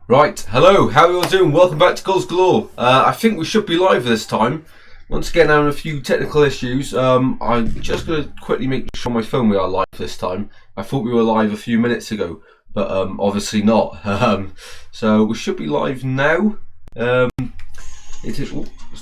Right, hello, how are you all doing? Welcome back to Goals Galore. I think we should be live this time. Once again, having a few technical issues. I'm just going to quickly make sure on my phone we are live this time. I thought we were live a few minutes ago, but obviously not. So we should be live now. Let's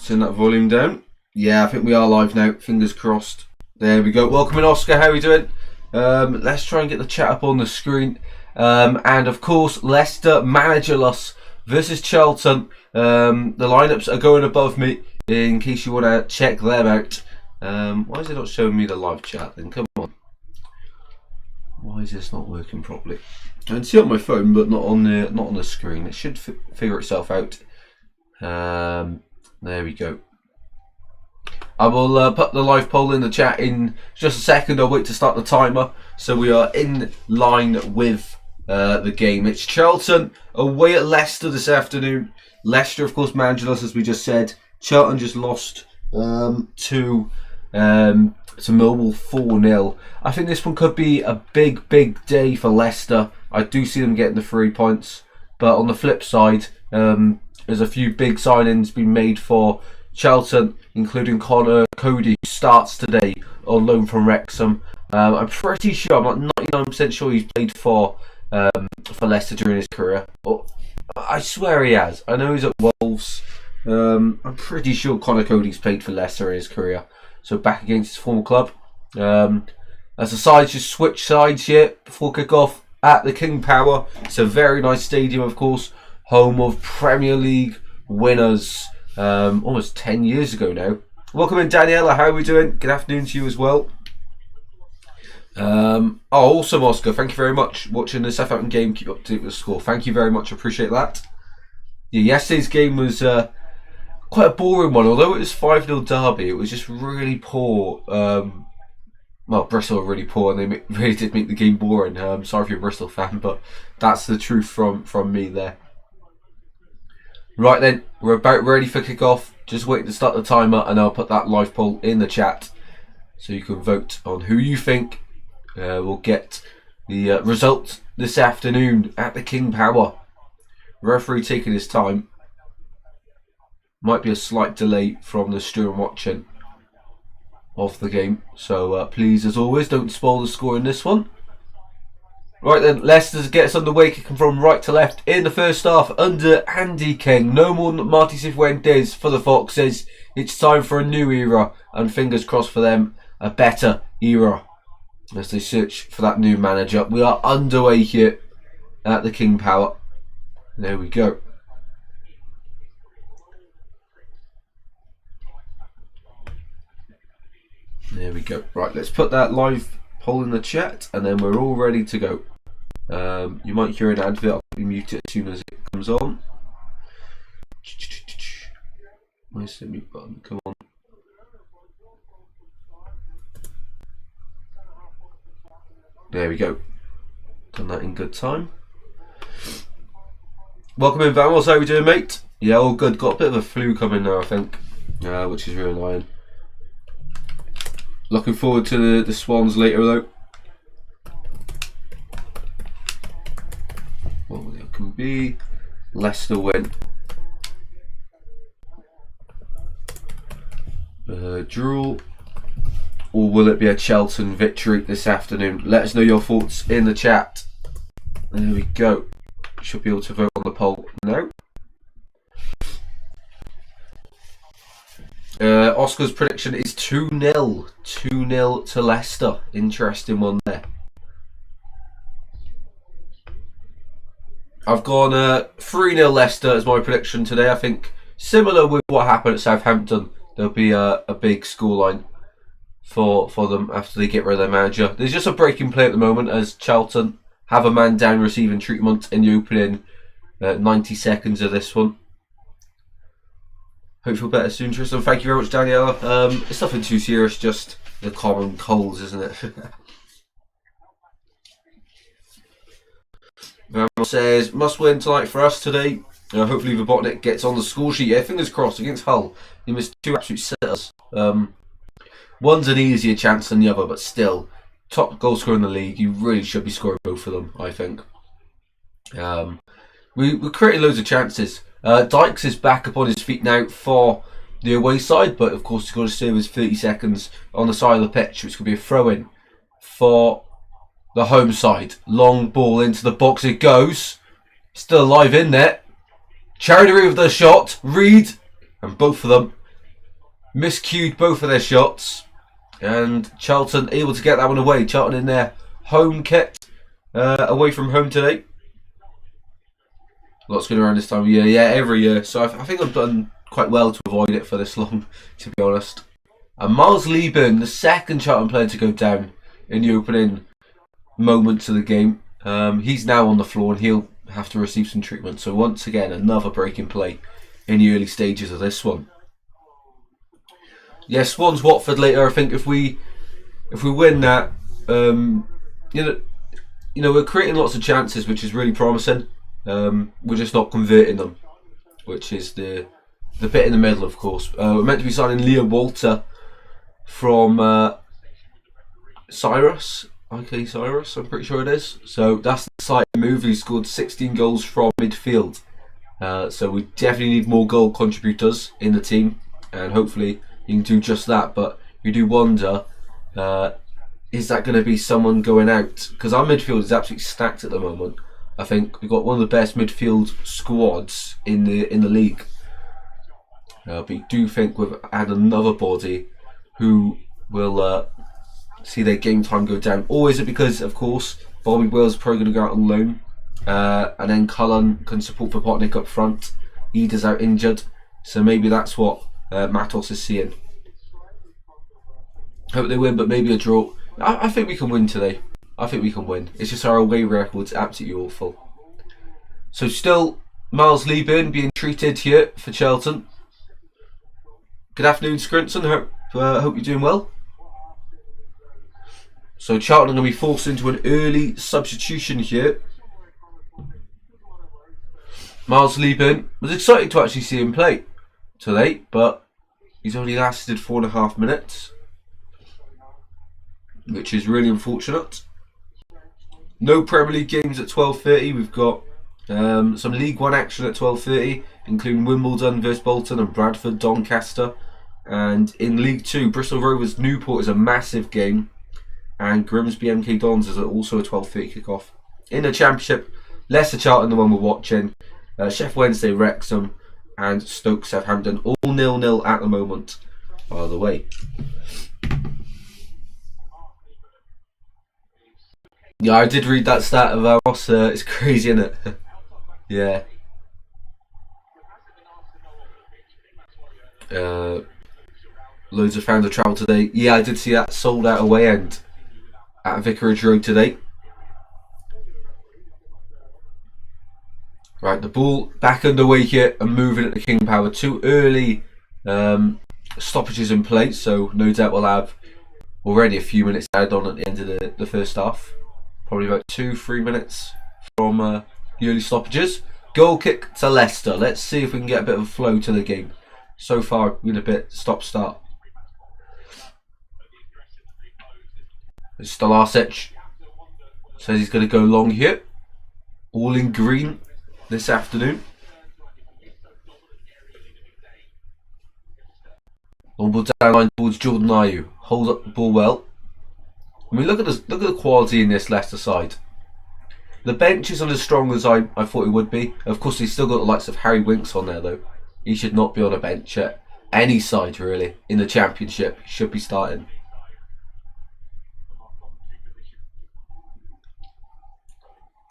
turn that volume down. Yeah, I think we are live now. Fingers crossed. There we go. Welcome in, Oscar. How are you doing? Let's try and get the chat up on the screen. And of course, Leicester Managerless versus Charlton. The lineups are going above me in case you want to check them out. Why is it not showing me the live chat then? Come on. Why is this not working properly? I can see it on my phone, but not on the screen. It should figure itself out. There we go. I will put the live poll in the chat in just a second. I'll wait to start the timer. So we are in line with the game. It's Charlton away at Leicester this afternoon. Leicester, of course, managerless, as we just said. Charlton just lost to Millwall 4-0. I think this one could be a big day for Leicester. I do see them getting the 3 points. But on the flip side, there's a few big signings being made for Charlton, including Connor Cody, who starts today on loan from Wrexham. I'm pretty sure, I'm not 99% sure he's played for Leicester during his career. Oh, I swear he has. I know he's at Wolves. I'm pretty sure Connor Cody's played for Leicester in his career. So back against his former club. As the sides just switch sides here before kick-off at the King Power. It's a very nice stadium, of course. Home of Premier League winners almost 10 years ago now. Welcome in, Daniela. How are we doing? Good afternoon to you as well. Awesome, Oscar. Thank you very much. Watching the Southampton game, keep up to date with the score. Thank you very much. I appreciate that. Yeah, yesterday's game was quite a boring one. Although it was 5-0 derby, it was just really poor. Bristol were really poor, and they really did make the game boring. Sorry if you're a Bristol fan, but that's the truth from me there. Right then, we're about ready for kick-off. Just waiting to start the timer, and I'll put that live poll in the chat so you can vote on who you think will get the result this afternoon at the King Power. Referee taking his time. Might be a slight delay from the stream watching of the game, so please, as always, don't spoil the score in this one. Right then, Leicester gets underway, kicking from right to left in the first half under Andy King. No more than Marty Cifuentes for the Foxes. It's time for a new era, and fingers crossed for them, a better era as they search for that new manager. We are underway here at the King Power. There we go. There we go. Right, let's put that live poll in the chat, and then we're all ready to go. You might hear an advert. I'll mute it as soon as it comes on. Nice mute button. Come on. There we go. Done that in good time. Welcome in, Vamos. How are we doing, mate? Yeah, all good. Got a bit of a flu coming now, I think, which is really annoying. Looking forward to the Swans later, though. What it can be. Leicester win. Draw. Or will it be a Charlton victory this afternoon? Let us know your thoughts in the chat. There we go. Should be able to vote on the poll now. Oscar's prediction is 2-0. 2-0 to Leicester. Interesting one there. I've gone 3-0 Leicester as my prediction today. I think similar with what happened at Southampton. There'll be a big scoreline for them after they get rid of their manager. There's just a breaking play at the moment as Charlton have a man down receiving treatment in the opening 90 seconds of this one. Hope you feel better soon, Tristan. Thank you very much, Daniela. It's nothing too serious, just the common colds, isn't it? Vamos says, must win tonight for us today. Hopefully Vibotnik gets on the score sheet. Yeah, fingers crossed against Hull. He missed 2 absolute sitters. One's an easier chance than the other, but still, top goal scorer in the league. You really should be scoring both of them, I think. we're creating loads of chances. Dykes is back up on his feet now for the away side, but of course he's got to serve his 30 seconds on the side of the pitch, which could be a throw-in for the home side. Long ball into the box it goes. Still alive in there. Charity with the shot. Reed, and both of them miscued both of their shots. And Charlton able to get that one away. Charlton in their home kit, away from home today. Lots going around this time of year. Yeah, every year. So I think I've done quite well to avoid it for this long, to be honest. And Miles Lieben, the second Charlton player to go down in the opening moments of the game. He's now on the floor and he'll have to receive some treatment. So once again, another breaking play in the early stages of this one. Yeah, Swans Watford later. I think if we win that, you know, we're creating lots of chances, which is really promising. We're just not converting them, which is the bit in the middle, of course. We're meant to be signing Leah Walter from Cyrus. Okay, Cyrus, I'm pretty sure it is. So that's the exciting move. He scored 16 goals from midfield. So we definitely need more goal contributors in the team, and hopefully he can do just that. But you do wonder, is that going to be someone going out? Because our midfield is absolutely stacked at the moment. I think we've got one of the best midfield squads in the league. But you do think we've had another body who will see their game time go down. Or is it because, of course, Bobby Will's probably going to go out on loan, and then Cullen can support for Potnick up front. Eda's out injured, so maybe that's what Matos is seeing. Hope they win, but maybe a draw. I think we can win today. I think we can win. It's just our away record's absolutely awful. So still Miles Lieben being treated here for Charlton. Good afternoon, Scrinson. Hope you're doing well. So Charlton are going to be forced into an early substitution here. Miles Lieben was excited to actually see him play today, but he's only lasted 4.5 minutes, which is really unfortunate. No Premier League games at 12:30. We've got some League One action at 12:30, including Wimbledon versus Bolton and Bradford Doncaster. And in League Two, Bristol Rovers Newport is a massive game, and Grimsby MK Dons is also a 12:30 kickoff. In the Championship, Leicester Charlton, the one we're watching, Sheffield Wednesday Wrexham, and Stoke Southampton, all 0-0 at the moment. By the way. Yeah, I did read that stat of Amos. It's crazy, isn't it? Yeah. Loads of fans of travel today. Yeah, I did see that sold out away end at Vicarage Road today. Right, the ball back underway here and moving at the King Power. 2 early stoppages in place, so no doubt we'll have already a few minutes added on at the end of the first half. Probably about 2-3 minutes from the early stoppages. Goal kick to Leicester. Let's see if we can get a bit of a flow to the game. So far, been a bit stop-start. Stolasic says he's going to go long here. All in green this afternoon. Long ball down line towards Jordan Ayew. Holds up the ball well. I mean, look at the quality in this Leicester side. The bench isn't as strong as I thought it would be. Of course, he's still got the likes of Harry Winks on there, though. He should not be on a bench at any side, really. In the Championship, he should be starting.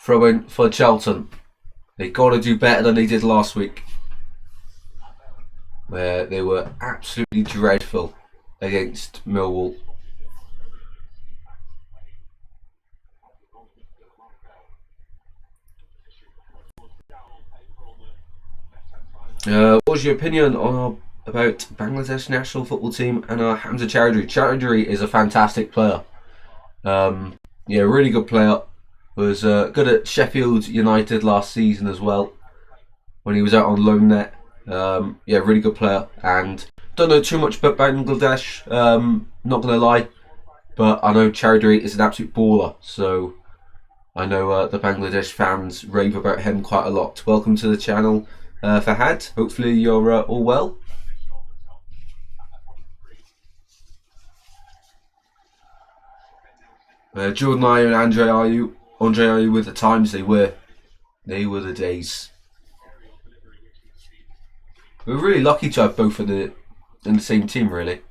Throw in for Charlton. They got to do better than they did last week, where they were absolutely dreadful against Millwall. What was your opinion about Bangladesh national football team and Hamza Chowdhury? Chowdhury is a fantastic player. Yeah, really good player. Was good at Sheffield United last season as well, when he was out on loan there. Yeah, really good player. And don't know too much about Bangladesh, not going to lie. But I know Chowdhury is an absolute baller. So I know the Bangladesh fans rave about him quite a lot. Welcome to the channel, Fahad. Hopefully you're all well. Jordan Ayew and Andre Ayew with the times they were the days. We're really lucky to have both in the same team, really.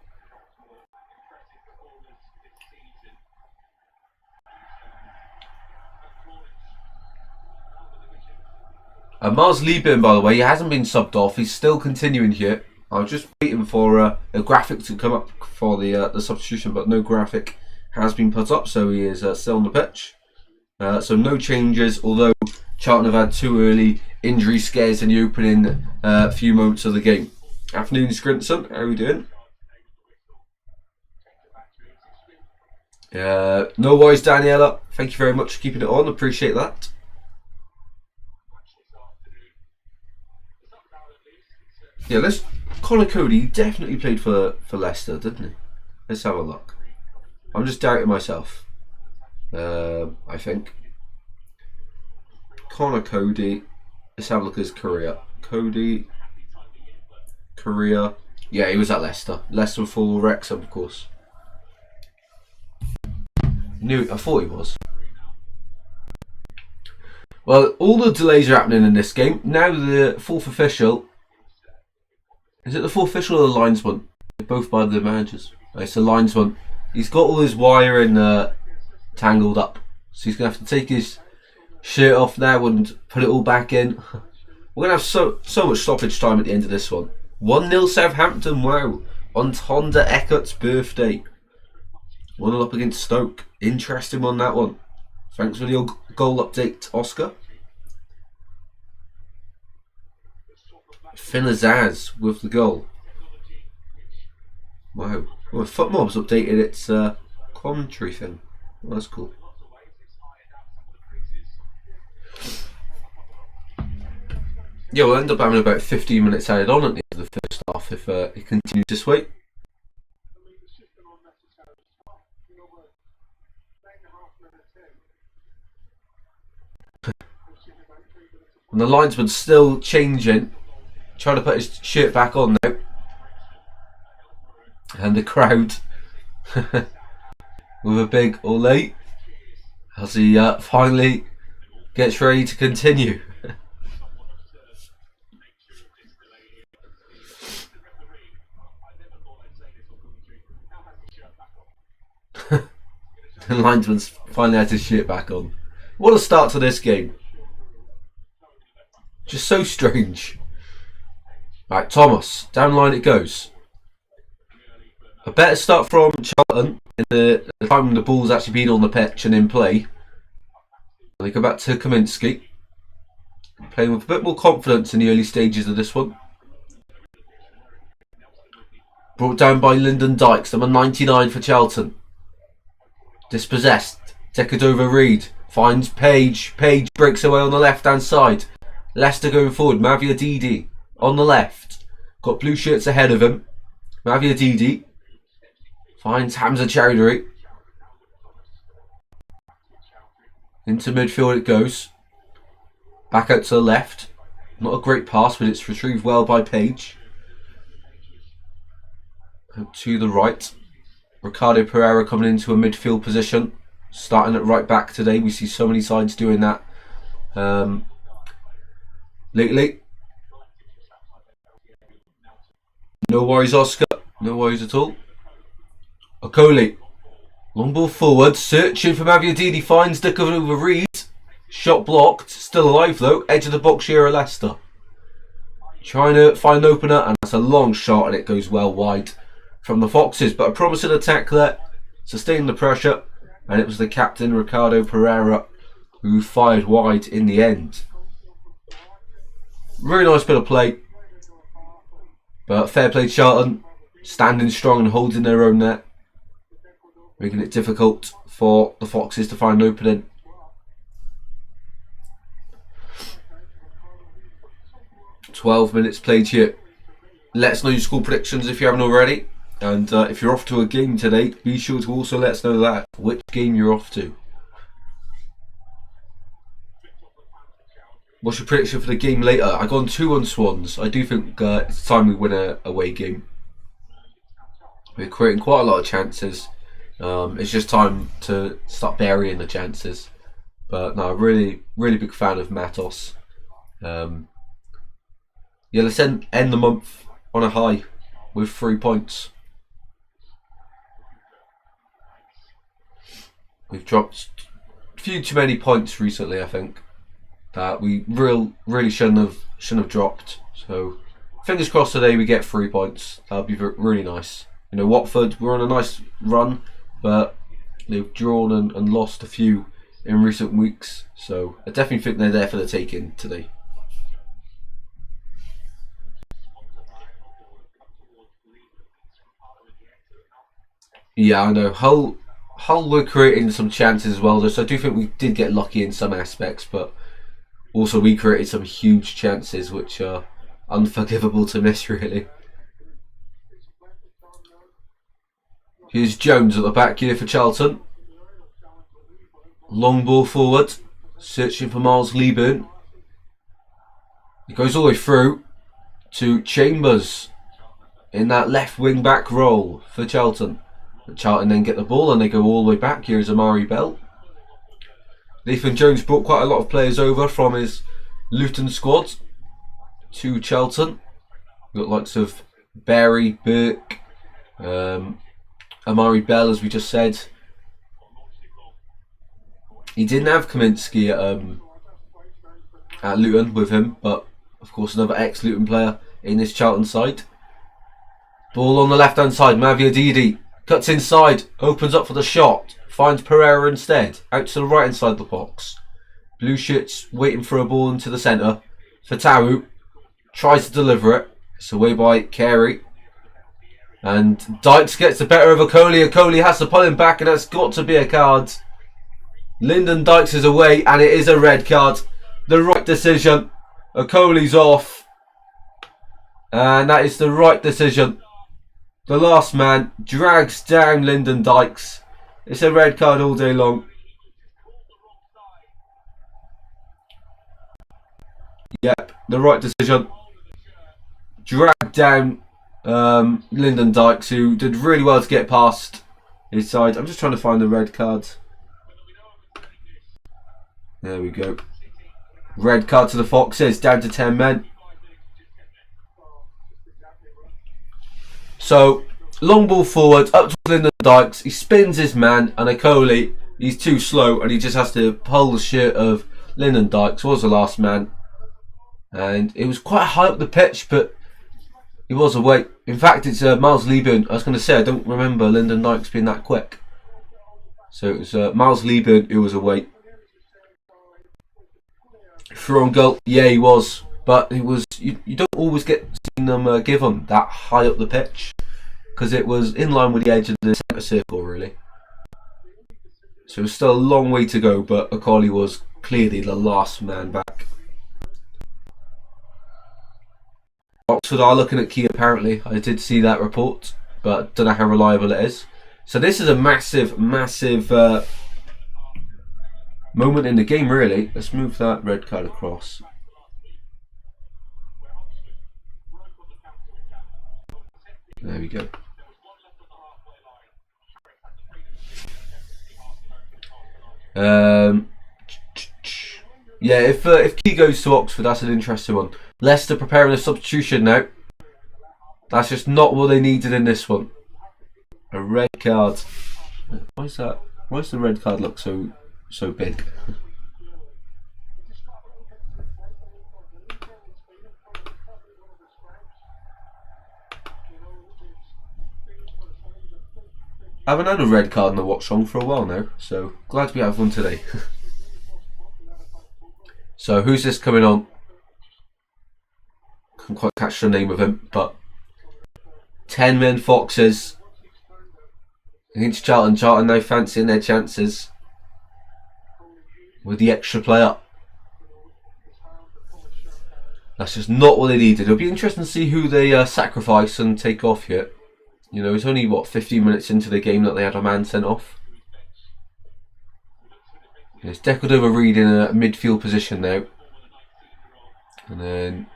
Mars Liebin, by the way, he hasn't been subbed off. He's still continuing here. I was just waiting for a graphic to come up for the substitution, but no graphic has been put up, so he is still on the pitch. So no changes, although Charlton have had 2 early injury scares in the opening few moments of the game. Afternoon, Scrinson. How are we doing? No worries, Daniela. Thank you very much for keeping it on. Appreciate that. Yeah, Connor Cody definitely played for Leicester, didn't he? Let's have a look. I'm just doubting myself. I think. Connor Cody. Let's have a look at his career. Cody. Career. Yeah, he was at Leicester. Leicester for Wrexham, of course. I thought he was. Well, all the delays are happening in this game. Now the 4th official. Is it the 4th official or the linesman? They're both by the managers. It's the linesman. He's got all his wiring tangled up. So he's going to have to take his shirt off now and put it all back in. We're going to have so much stoppage time at the end of this one. 1-0 Southampton, wow. On Honda Eckert's birthday. 1-0 up against Stoke. Interesting on that one. Thanks for the goal update, Oscar. Finazaz with the goal. Wow. Well, FootMob's updated its commentary thing. Well, that's cool. Yeah, we'll end up having about 15 minutes added on at the end of the first half if it continues this way. And the linesman's still changing, trying to put his shirt back on now. And the crowd with a big ole as he finally gets ready to continue. The linesman's finally had his shirt back on. What a start to this game. Just so strange. Right, Thomas. Down the line it goes. A better start from Charlton in the time when the ball's actually been on the pitch and in play. And they go back to Kaminski. Playing with a bit more confidence in the early stages of this one. Brought down by Lyndon Dykes, number 99 for Charlton. Dispossessed. Decadova Reed finds Page. Page breaks away on the left hand side. Leicester going forward. Mavia Didi on the left. Got blue shirts ahead of him. Mavia Didi finds Hamza Chowdhury. Into midfield it goes. Back out to the left. Not a great pass, but it's retrieved well by Page. Out to the right. Ricardo Pereira coming into a midfield position. Starting at right back today. We see so many sides doing that lately. No worries, Oscar. No worries at all. Okoli. Long ball forward. Searching for Maviadidi. Finds Decadova Reed. Shot blocked. Still alive though. Edge of the box here at Leicester. Trying to find an opener. And that's a long shot and it goes well wide from the Foxes. But a promising attack there. Sustained the pressure. And it was the captain, Ricardo Pereira, who fired wide in the end. Really nice bit of play. But fair play Charlton. Standing strong and holding their own net. Making it difficult for the Foxes to find an opening. "12 minutes played here." Let us know your score predictions if you haven't already. And if you're off to a game today, be sure to also let us know that which game you're off to. What's your prediction for the game later? I gone 2-1 Swans. I do think it's time we win a away game. We're creating quite a lot of chances. It's just time to start burying the chances. But no, really big fan of Matos. Yeah, let's end the month on a high with 3 points. We've dropped a few too many points recently, I think, that we really shouldn't have dropped. So fingers crossed today we get 3 points. That would be really nice. You know, Watford, we're on a nice run, but they've drawn and lost a few in recent weeks. So I definitely think they're there for the taking today. Yeah, I know. Hull were creating some chances as well, so I do think we did get lucky in some aspects, but also we created some huge chances which are unforgivable to miss, really. Here's Jones at the back here for Charlton. Long ball forward, searching for Miles Lieburn. It goes all the way through to Chambers in that left wing back role for Charlton. But Charlton then get the ball and they go all the way back. Here's Amari Bell. Nathan Jones brought quite a lot of players over from his Luton squad to Charlton. We've got likes of Barry, Burke, Amari Bell, as we just said. He didn't have Kaminsky at Luton with him, but of course another ex-Luton player in this Charlton side. Ball on the left-hand side, Maviadidi cuts inside, opens up for the shot, finds Pereira instead, out to the right-hand side of the box. Blue shirts waiting for a ball into the centre. Fatawu tries to deliver it. It's away by Carey. And Dykes gets the better of Okoli. Okoli has to pull him back, and that's got to be a card. Lyndon Dykes is away, and it is a red card. The right decision. Okoli's off. And that is the right decision. The last man drags down Lyndon Dykes. It's a red card all day long. Yep, the right decision. Dragged down Lyndon Dykes, who did really well to get past his side. I'm just trying to find the red cards. There we go. Red card to the Foxes, down to 10 men. So, long ball forward, up to Lyndon Dykes. He spins his man, and Okoli, he's too slow, and he just has to pull the shirt of Lyndon Dykes, was the last man. And it was quite high up the pitch, but he was away. In fact, it's Miles Lieburn. I was going to say, I don't remember Lyndon Dykes being that quick. So it was Miles Lieburn who was away. Through on goal, yeah, he was. But it was you don't always get seen them give them that high up the pitch, because it was in line with the edge of the centre circle, really. So it was still a long way to go, but Okoli was clearly the last man back. Oxford are looking at key, apparently. I did see that report, but don't know how reliable it is. So this is a massive moment in the game, really. Let's move that red card across. There we go. Yeah, if Key goes to Oxford, that's an interesting one. Leicester preparing a substitution now. That's just not what they needed in this one. A red card. Why is that? Why does the red card look so big? I haven't had a red card in the Watchalong for a while now, so glad we have one today. So who's this coming on? Can't quite catch the name of him, but 10 men Foxes against Charlton. Charlton now fancying their chances with the extra player. That's just not what they needed. It'll be interesting to see who they sacrifice and take off here. You know, it's only, what, 15 minutes into the game that they had a man sent off. It's Decordova Reed in a midfield position now. And then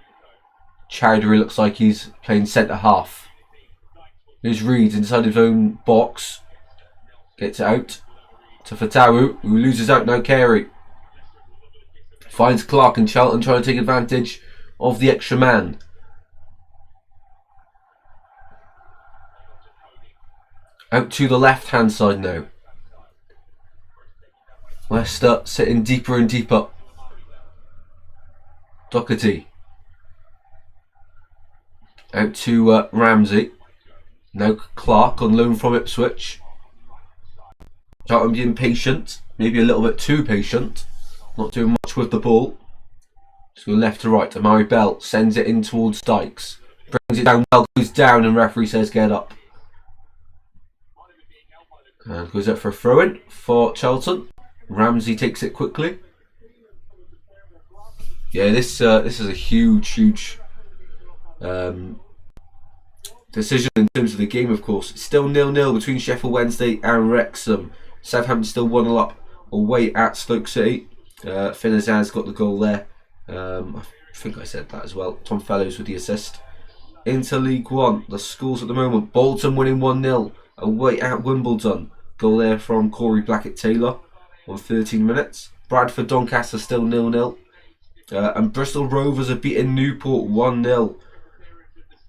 Chowdhury looks like he's playing centre half. Here's Reed inside his own box. Gets it out to Fatawu, who loses out now. Carey finds Clark and Charlton trying to take advantage of the extra man. Out to the left hand side now. Leicester sitting deeper and deeper. Doherty. Out to Ramsey. Now Clark on loan from Ipswich. Charlton being patient. Maybe a little bit too patient. Not doing much with the ball. Just go left to right. Amari Bell sends it in towards Dykes. Brings it down well. Goes down and referee says get up. And goes up for a throw-in for Charlton. Ramsey takes it quickly. Yeah, this is a huge decision in terms of the game, of course. It's still 0-0 between Sheffield Wednesday and Wrexham. Southampton still 1-0 up away at Stoke City. Finn Azaz got the goal there. I think I said that as well. Tom Fellows with the assist. Into League One, the scores at the moment. Bolton winning 1-0 away at Wimbledon. Goal there from Corey Blackett-Taylor on 13 minutes. Bradford Doncaster still 0-0. And Bristol Rovers are beating Newport 1-0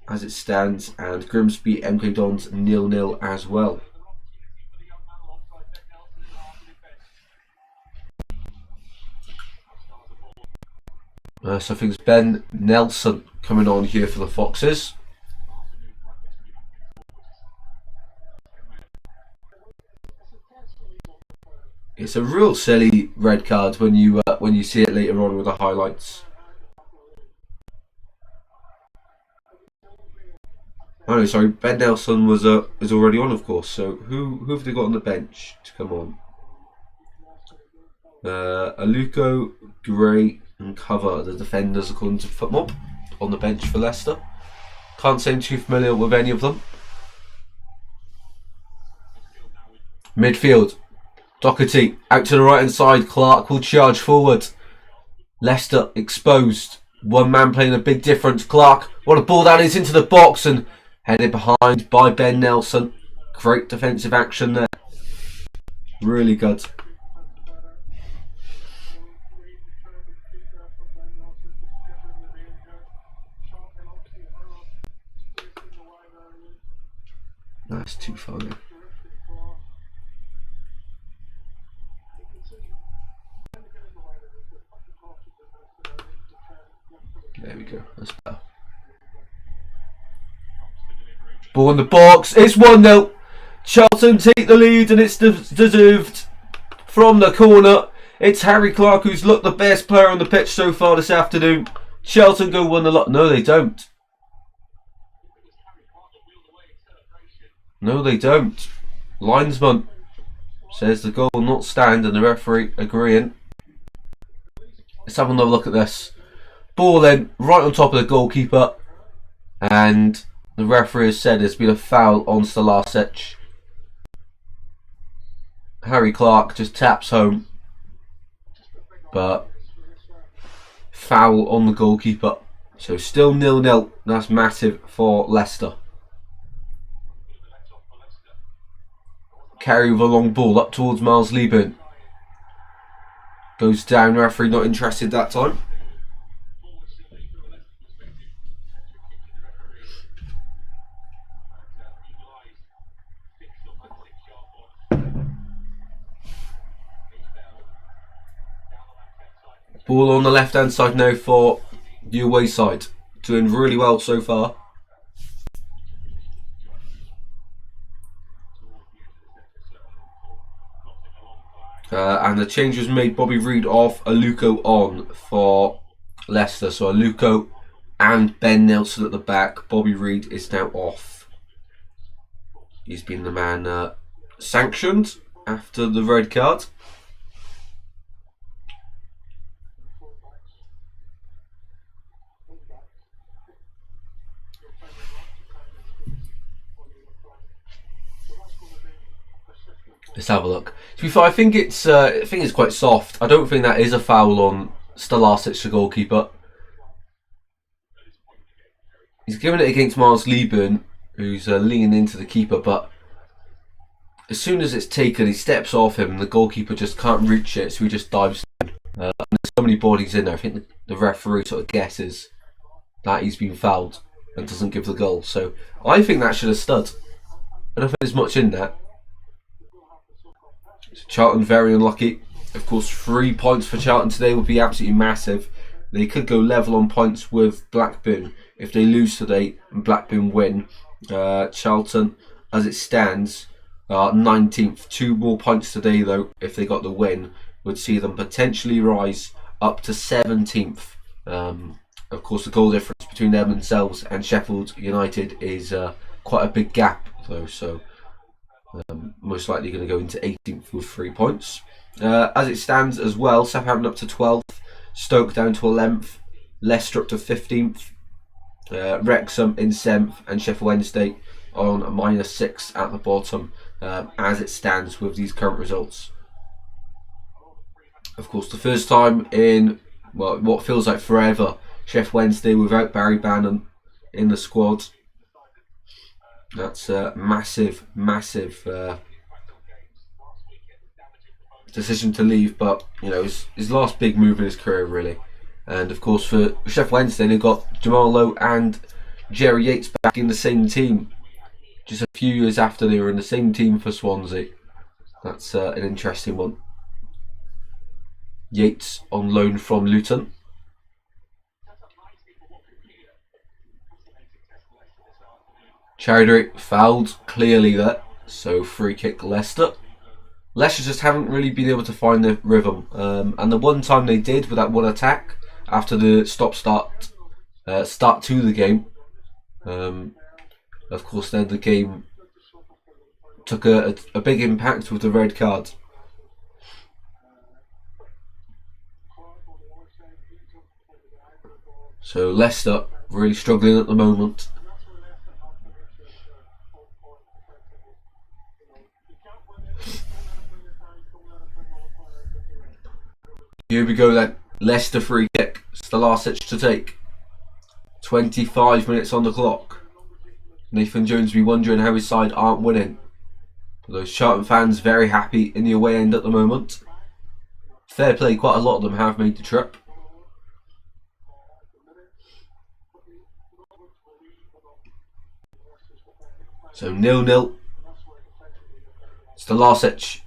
as it stands. And Grimsby MK Dons 0-0 as well. So I think it's Ben Nelson coming on here for the Foxes. It's a real silly red card when you see it later on with the highlights. Oh no, sorry, Ben Nelson is already on, of course. So who have they got on the bench to come on? Aluko, Gray, and Cover, the defenders according to FootMob, on the bench for Leicester. Can't say I'm too familiar with any of them. Midfield. Doherty out to the right hand side. Clark will charge forward. Leicester exposed. One man playing a big difference. Clark, what a ball that is into the box and headed behind by Ben Nelson. Great defensive action there. Really good. That's too far now. There we go. That's better. Ball in the box. It's 1-0. Charlton take the lead and it's deserved. From the corner, it's Harry Clark who's looked the best player on the pitch so far this afternoon. Charlton go 1-0. No, they don't. No, they don't. Linesman says the goal will not stand and the referee agreeing. Let's have another look at this. Ball in, right on top of the goalkeeper. And the referee has said there's been a foul on Stalasic. Harry Clark just taps home. But foul on the goalkeeper. So still 0-0. That's massive for Leicester. Carry with a long ball up towards Miles Lieben. Goes down, referee not interested that time. Ball on the left hand side now for the away side. Doing really well so far. And the change was made. Bobby Reed off, Aluko on for Leicester. So Aluko and Ben Nelson at the back. Bobby Reed is now off. He's been the man sanctioned after the red card. Let's have a look. To be fair, I think it's quite soft. I don't think that is a foul on Stalasic, the goalkeeper. He's given it against Miles Lieburn, who's leaning into the keeper, but as soon as it's taken, he steps off him and the goalkeeper just can't reach it, so he just dives down. And there's so many bodies in there, I think the referee sort of guesses that he's been fouled and doesn't give the goal. So I think that should have stood. I don't think there's much in that. So Charlton very unlucky. Of course, 3 points for Charlton today would be absolutely massive. They could go level on points with Blackburn if they lose today and Blackburn win. Charlton, as it stands, are 19th. 2 more points today, though, if they got the win, would see them potentially rise up to 17th. Of course, the goal difference between them themselves and Sheffield United is quite a big gap, though. So most likely going to go into 18th with 3 points. As it stands as well, Southampton up to 12th, Stoke down to 11th, Leicester up to 15th, Wrexham in 7th, and Sheffield Wednesday on a -6 at the bottom as it stands with these current results. Of course, the first time in what feels like forever, Sheffield Wednesday without Barry Bannon in the squad. That's a massive decision to leave, but you know, his last big move in his career, really. And of course, for Sheffield Wednesday, they've got Jamal Lowe and Jerry Yates back in the same team, just a few years after they were in the same team for Swansea. That's an interesting one. Yates on loan from Luton. Chowdhury fouled clearly there, so free kick Leicester. Leicester just haven't really been able to find the rhythm, and the one time they did with that one attack after the stop-start start to the game, of course then the game took a big impact with the red card. So Leicester really struggling at the moment. Here we go then. Leicester free kick. Stalasic to take. 25 minutes on the clock. Nathan Jones will be wondering how his side aren't winning. Those Charlton fans very happy in the away end at the moment. Fair play, quite a lot of them have made the trip. So 0-0. Stalasic.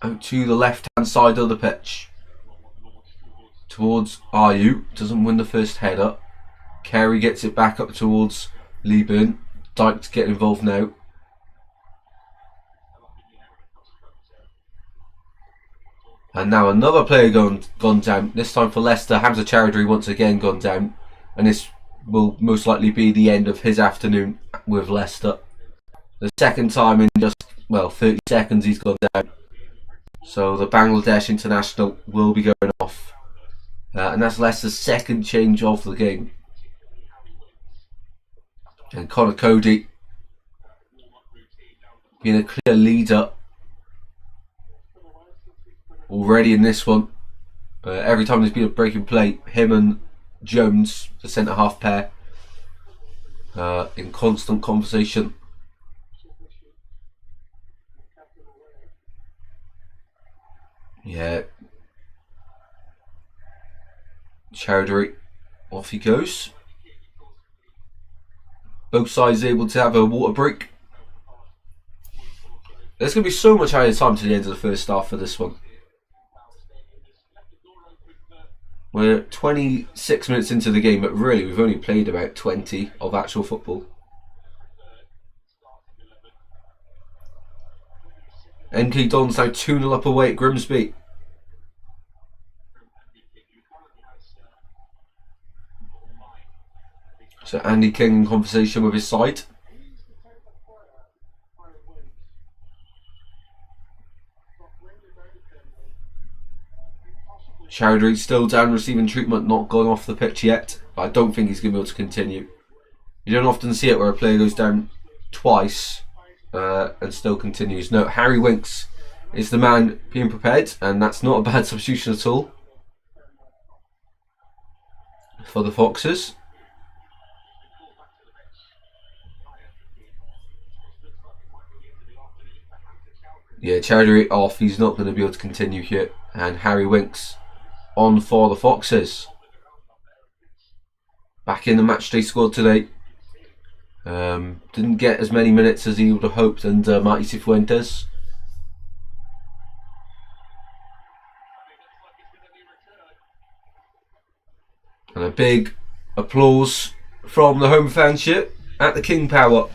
Out to the left hand side of the pitch. Towards Ayew. Doesn't win the first header. Carey gets it back up towards Lieburn. Dykes getting involved now. And now another player gone down. This time for Leicester. Hamza Chowdhury once again gone down. And this will most likely be the end of his afternoon with Leicester. The second time in just, 30 seconds he's gone down. So the Bangladesh international will be going off. And that's Leicester's second change of the game. And Connor Cody being a clear leader already in this one. Every time there's been a breaking play, him and Jones, the centre-half pair, in constant conversation. Yeah. Chowdhury, off he goes. Both sides able to have a water break. There's going to be so much added time to the end of the first half for this one. We're 26 minutes into the game, but really we've only played about 20 of actual football. MK Dons now 2-0 up away at Grimsby. So Andy King in conversation with his side. Chowdhury still down receiving treatment, not gone off the pitch yet. But I don't think he's going to be able to continue. You don't often see it where a player goes down twice and still continues. No, Harry Winks is the man being prepared, and that's not a bad substitution at all. for the Foxes. Yeah, Chowdhury off. He's not going to be able to continue here. And Harry Winks on for the Foxes. Back in the matchday squad today. Didn't get as many minutes as he would have hoped, and Marty Cifuentes. And a big applause from the home fanship at the King Power.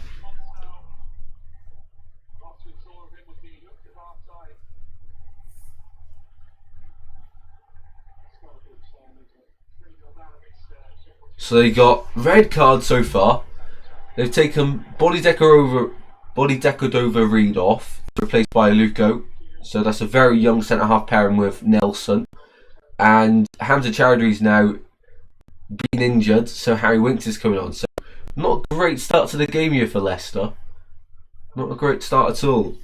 So they got red card so far. They've taken Body Decordova Reed off, replaced by Luco. So that's a very young centre half pairing with Nelson. And Hamza Chowdhury's now been injured, so Harry Winks is coming on. So not a great start to the game here for Leicester. Not a great start at all.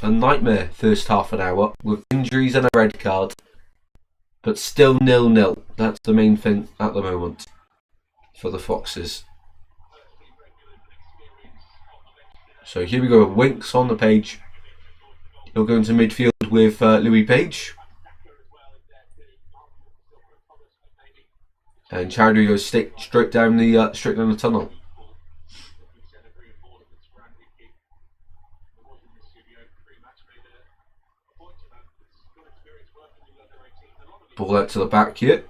A nightmare first half an hour with injuries and a red card. But still 0-0. That's the main thing at the moment for the Foxes. So here we go, Winks on the page. He'll go into midfield with Louis Page. And Chowdhury goes straight down the tunnel. Ball out to the back here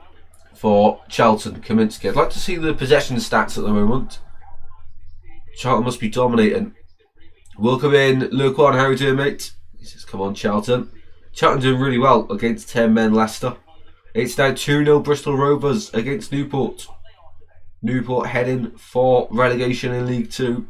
for Charlton. Kaminsky. I'd like to see the possession stats at the moment. Charlton must be dominating. Welcome in, Luquan. How are you doing, mate? He says, come on, Charlton. Charlton doing really well against 10 men Leicester. It's now 2-0 Bristol Rovers against Newport. Newport heading for relegation in League 2.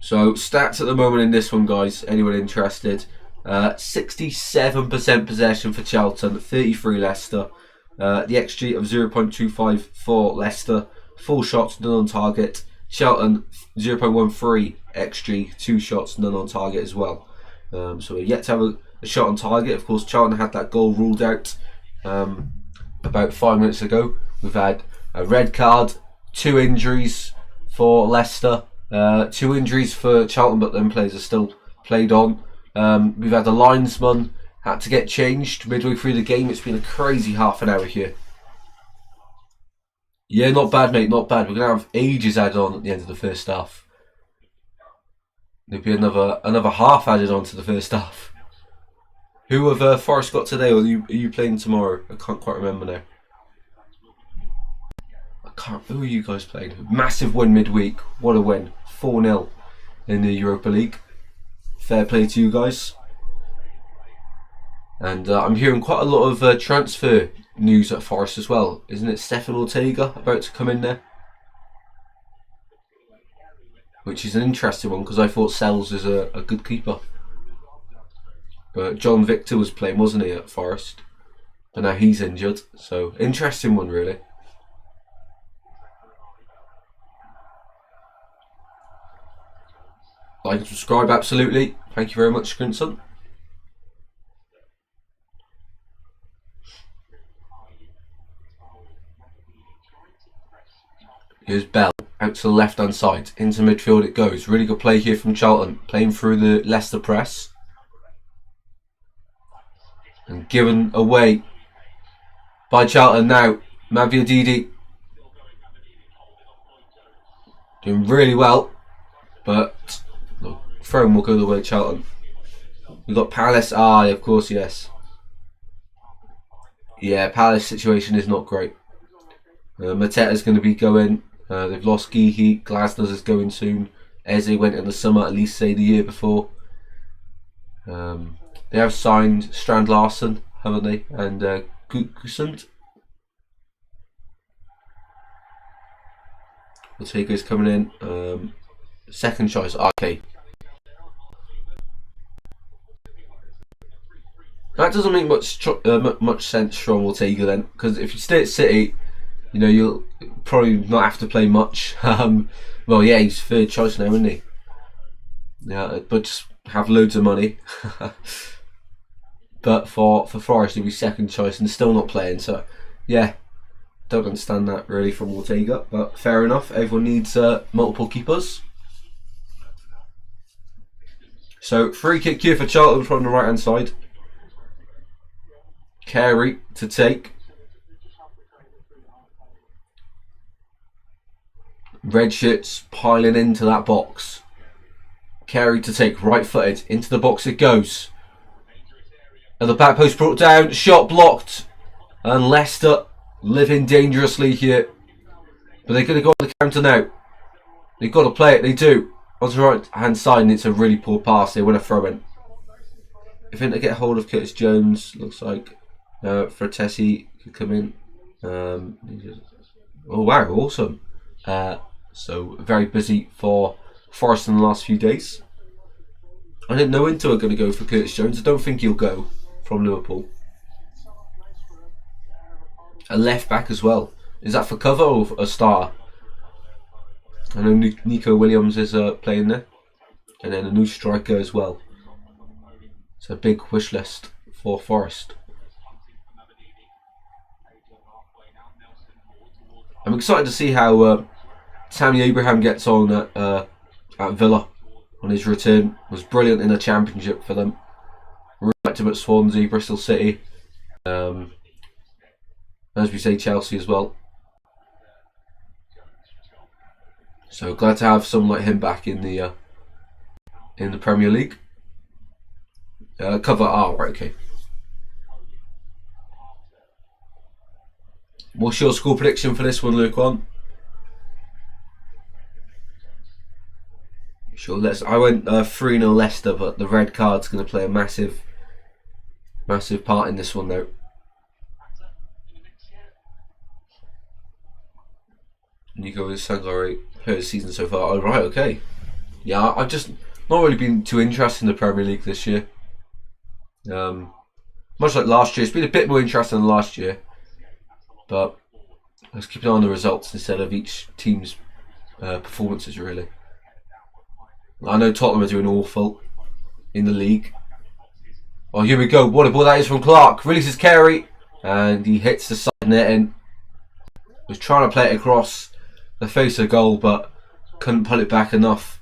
So, stats at the moment in this one, guys. Anyone interested? 67% possession for Charlton, 33 Leicester. The XG of 0.25 for Leicester. 4 shots, none on target. Charlton 0.13 XG, 2 shots, none on target as well. So we're yet to have a shot on target. Of course, Charlton had that goal ruled out about 5 minutes ago. We've had a red card, 2 injuries for Leicester, 2 injuries for Charlton, but them players are still played on. We've had the linesman had to get changed midway through the game. It's been a crazy half an hour here. Yeah, not bad, mate, not bad. We're going to have ages added on at the end of the first half. There'll be another half added on to the first half. Who have Forest got today, or are you playing tomorrow? I can't quite remember now. Who are you guys playing? Massive win midweek. What a win. 4-0 in the Europa League. Fair play to you guys. And I'm hearing quite a lot of transfer news at Forest as well. Isn't it Stefan Ortega about to come in there? Which is an interesting one, because I thought Sells is a good keeper. But John Victor was playing, wasn't he, at Forest? But now he's injured. So, interesting one, really. Like and subscribe, absolutely. Thank you very much, Scrinson. Here's Bell, out to the left hand side, into midfield it goes. Really good play here from Charlton, playing through the Leicester press. And given away by Charlton now. Mavia Didi doing really well, but the throw will go the way of Charlton. We've got Palace, of course, yes. Yeah, Palace situation is not great. Mateta's going to be going. They've lost Geehy. Glasner's is going soon. Eze went in the summer, at least say the year before. They have signed Strand Larsen, haven't they? And Gusund. Ortega's coming in. Second choice, okay. That doesn't make much sense from Ortega then, because if you stay at City, you know, you'll probably not have to play much. Well, yeah, he's third choice now, isn't he? Yeah, but just have loads of money. but for Forest he'll be second choice and still not playing. So yeah, don't understand that really from Ortega, but fair enough. Everyone needs multiple keepers. So free kick here for Charlton from the right hand side. Carey to take. Red shirts piling into that box. Carey to take, right footed, into the box it goes. And the back post brought down, shot blocked. And Leicester living dangerously here. But they're going to go on the counter now. They've got to play it, they do. On the right hand side, and it's a really poor pass. They want to throw in. I think they get hold of Curtis Jones, looks like. Fratesi could come in. Oh wow, awesome. So very busy for Forest in the last few days. I didn't know Inter were going to go for Curtis Jones. I don't think he'll go from Liverpool. A left back as well. Is that for cover or a starter? I know Nico Williams is playing there. And then a new striker as well. It's a big wish list for Forest. I'm excited to see how Tammy Abraham gets on at Villa on his return. Was brilliant in the Championship for them. Really liked him at Swansea, Bristol City. As we say, Chelsea as well. So glad to have someone like him back in the Premier League. Cover right, okay. What's your score prediction for this one, Luke? Sure, I went 3-0 Leicester, but the red card's going to play a massive part in this one, though. Nico Sangare hurt his season so far. Oh, right, okay. Yeah, I've just not really been too interested in the Premier League this year. Much like last year, it's been a bit more interesting than last year. But let's keep an eye on the results instead of each team's performances, really. I know Tottenham are doing awful in the league. Oh, here we go. What a ball that is from Clark. Releases Carey. And he hits the side netting. Was trying to play it across the face of the goal, but couldn't pull it back enough.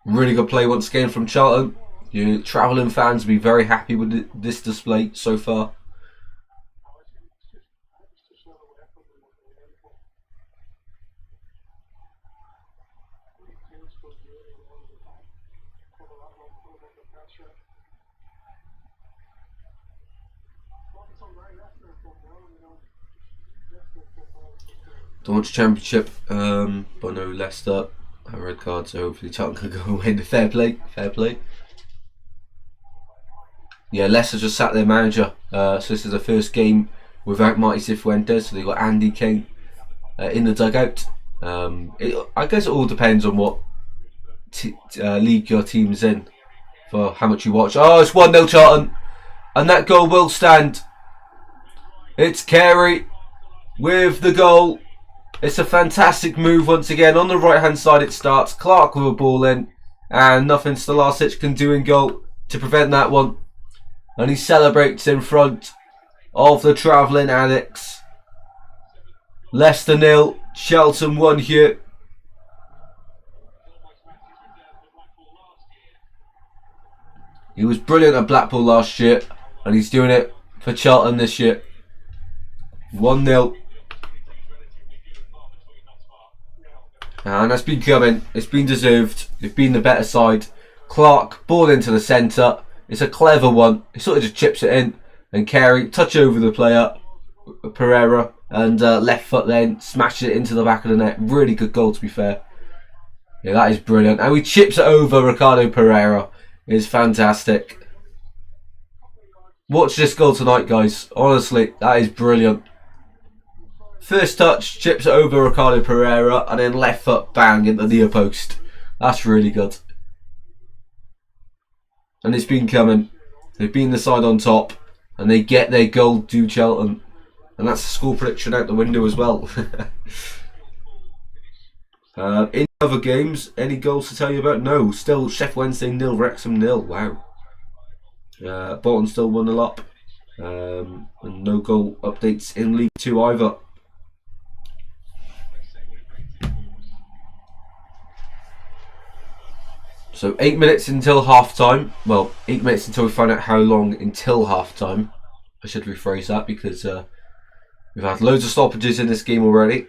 Really good play once again from Charlton. You travelling fans will be very happy with this display so far. Launch Championship, but no, Leicester have a red card, so hopefully Charlton can go away in the fair play. Yeah, Leicester just sat their manager, so this is the first game without Marty Cifuentes, so they've got Andy Kane in the dugout. I guess it all depends on what league your team's in for how much you watch. Oh, it's 1-0 Charlton, and that goal will stand. It's Carey with the goal. It's a fantastic move once again. On the right hand side it starts. Clark with a ball in. And nothing Stolasic can do in goal to prevent that one. And he celebrates in front of the travelling Addicks. Leicester 0, Charlton 1 here. He was brilliant at Blackpool last year. And he's doing it for Charlton this year. 1-0. And that's been coming. It's been deserved. They've been the better side. Clark, ball into the centre. It's a clever one. He sort of just chips it in. And Carey, touch over the player, Pereira, and left foot then smashes it into the back of the net. Really good goal, to be fair. Yeah, that is brilliant. And he chips it over Ricardo Pereira. It's fantastic. Watch this goal tonight, guys. Honestly, that is brilliant. First touch, chips it over Ricardo Pereira, and then left foot, bang, into the near post. That's really good. And it's been coming. They've been the side on top, and they get their goal to Charlton. And that's the score prediction out the window as well. In Other games, any goals to tell you about? No, still Sheffield Wednesday 0, Wrexham 0. Wow. Bolton still 1-0 up. And no goal updates in League 2 either. So 8 minutes until half time. Well, 8 minutes until we find out how long until half time. I should rephrase that because we've had loads of stoppages in this game already.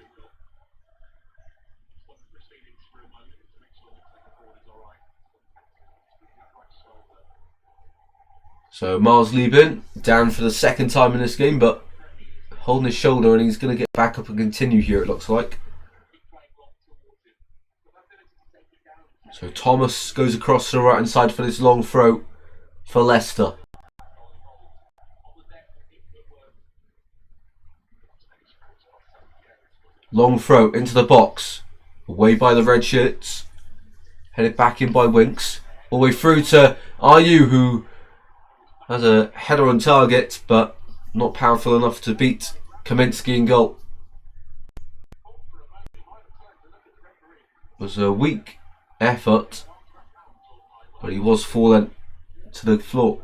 So Miles Lieben down for the second time in this game, but holding his shoulder, and he's going to get back up and continue here, it looks like. So Thomas goes across to the right hand side for this long throw for Leicester. Long throw into the box, away by the red shirts, headed back in by Winks, all the way through to Ayew, who has a header on target, but not powerful enough to beat Kaminsky in goal. It was a weak effort, but he was fallen to the floor.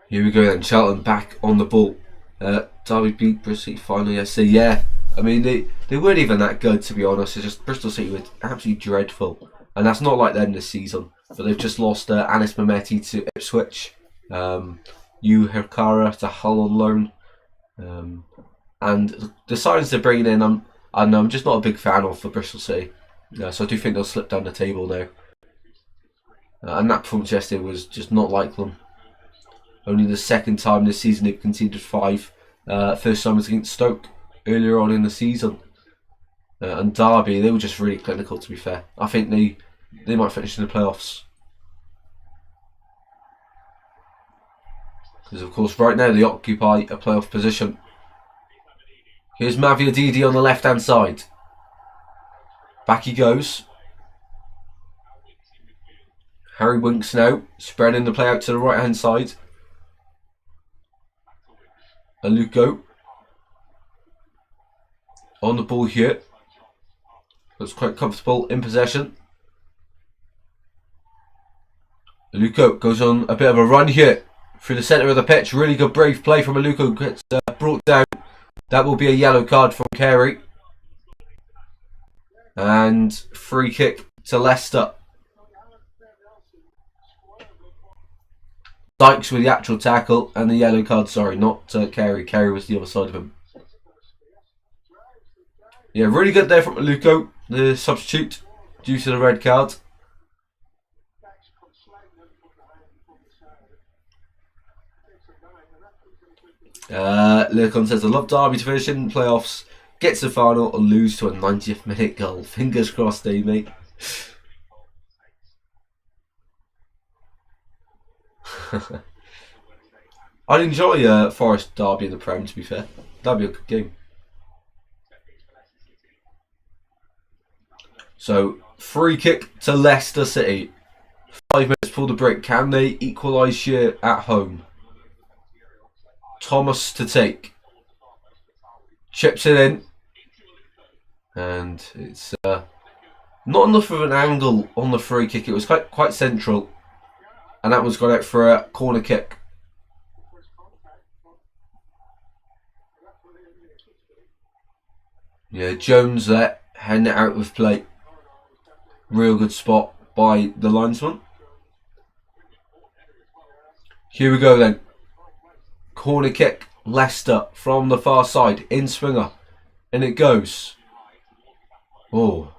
Here we go then, Charlton back on the ball. Derby beat Bristol City finally yesterday. Yeah, I mean they weren't even that good, to be honest. It's just Bristol City were absolutely dreadful, and that's not like them this season. But they've just lost Anis Mehmeti to Ipswich, Yu Hirkara to Hull on loan, and the signings they're bringing in, I'm just not a big fan of for Bristol City. So I do think they'll slip down the table now. And that performance yesterday was just not like them. Only the second time this season they've conceded 5. First time was against Stoke earlier on in the season. And Derby, they were just really clinical, to be fair. I think they might finish in the playoffs. Because of course right now they occupy a playoff position. Here's Mavia Didi on the left hand side. Back he goes. Harry Winks now, spreading the play out to the right hand side. Aluko on the ball here. Looks quite comfortable in possession. Aluko goes on a bit of a run here through the centre of the pitch. Really good brave play from Aluko. Gets brought down. That will be a yellow card from Carey. And free kick to Leicester. Dykes with the actual tackle and the yellow card. Sorry, not Carey. Carey was the other side of him. Yeah, really good there from Aluko, the substitute, due to the red card. Lurcon says, I love Derby to finish in playoffs, gets the final and lose to a 90th minute goal. Fingers crossed, eh, mate? I'd enjoy Forest Derby in the Prem, to be fair. That'd be a good game. So, free kick to Leicester City. 5 minutes before the break. Can they equalise here at home? Thomas to take. Chips it in. And it's not enough of an angle on the free kick. It was quite central. And that one's gone out for a corner kick. Yeah, Jones there, heading it out with play. Real good spot by the linesman. Here we go then. Corner kick, Leicester from the far side, in swinger. And it goes. Oh.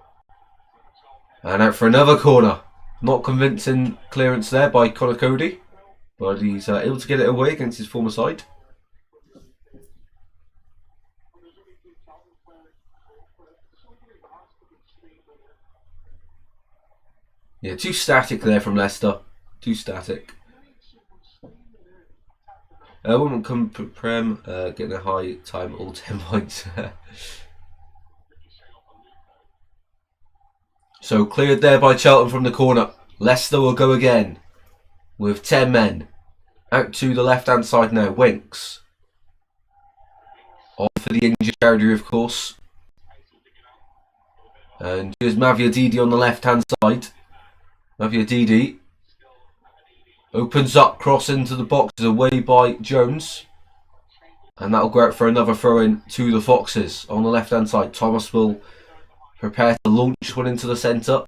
And out for another corner. Not convincing clearance there by Conor Cody. But he's able to get it away against his former side. Yeah, too static there from Leicester. Too static. Women come Prem, getting a high time, all 10 points. So cleared there by Charlton from the corner. Leicester will go again with 10 men. Out to the left hand side now. Winks On for the injured charity, of course. And here's Managerless on the left-hand side. Managerless opens up, cross into the box, away by Jones. And that'll go out for another throw-in to the Foxes on the left-hand side. Thomas will prepare to launch one into the centre.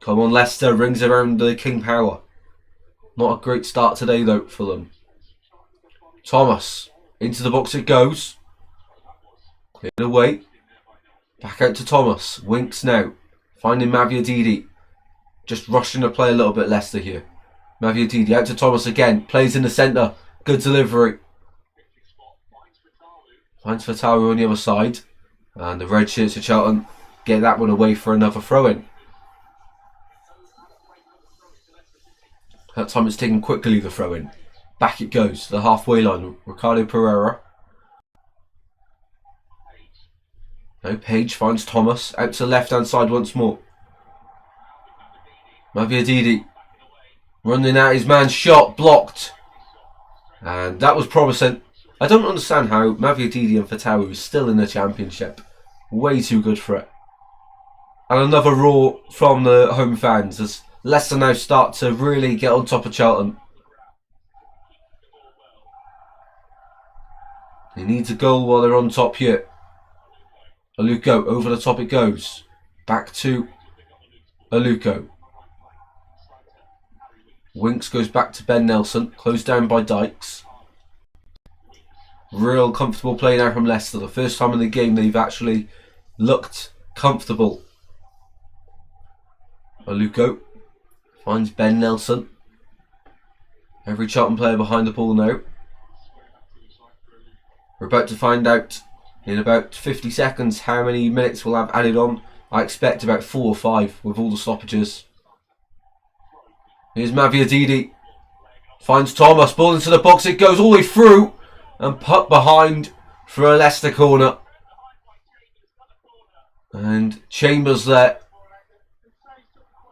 Come on, Leicester, rings around the King Power. Not a great start today, though, for them. Thomas, into the box it goes. Cleared away. Back out to Thomas. Winks now. Finding Managerless. Just rushing to play a little bit Leicester here. Managerless out to Thomas again. Plays in the centre. Good delivery. Finds Fatawu on the other side. And the red shirts of Charlton get that one away for another throw-in. That time it's taken quickly, the throw-in. Back it goes to the halfway line. Ricardo Pereira. Now Page finds Thomas. Out to the left-hand side once more. Managerless running out his man. Shot blocked. And that was promising. I don't understand how Managerless and Fatawu is still in the Championship. Way too good for it. And another roar from the home fans as Leicester now start to really get on top of Charlton. He needs a goal while they're on top here. Aluko, over the top it goes. Back to Aluko. Winks goes back to Ben Nelson. Closed down by Dykes. Real comfortable play now from Leicester. The first time in the game they've actually looked comfortable. Aluko finds Ben Nelson. Every Charlton player behind the ball now. We're about to find out in about 50 seconds how many minutes we'll have added on. I expect about 4 or 5 with all the stoppages. Here's Managerless. Finds Thomas. Ball into the box. It goes all the way through. And put behind for a Leicester corner. And Chambers there.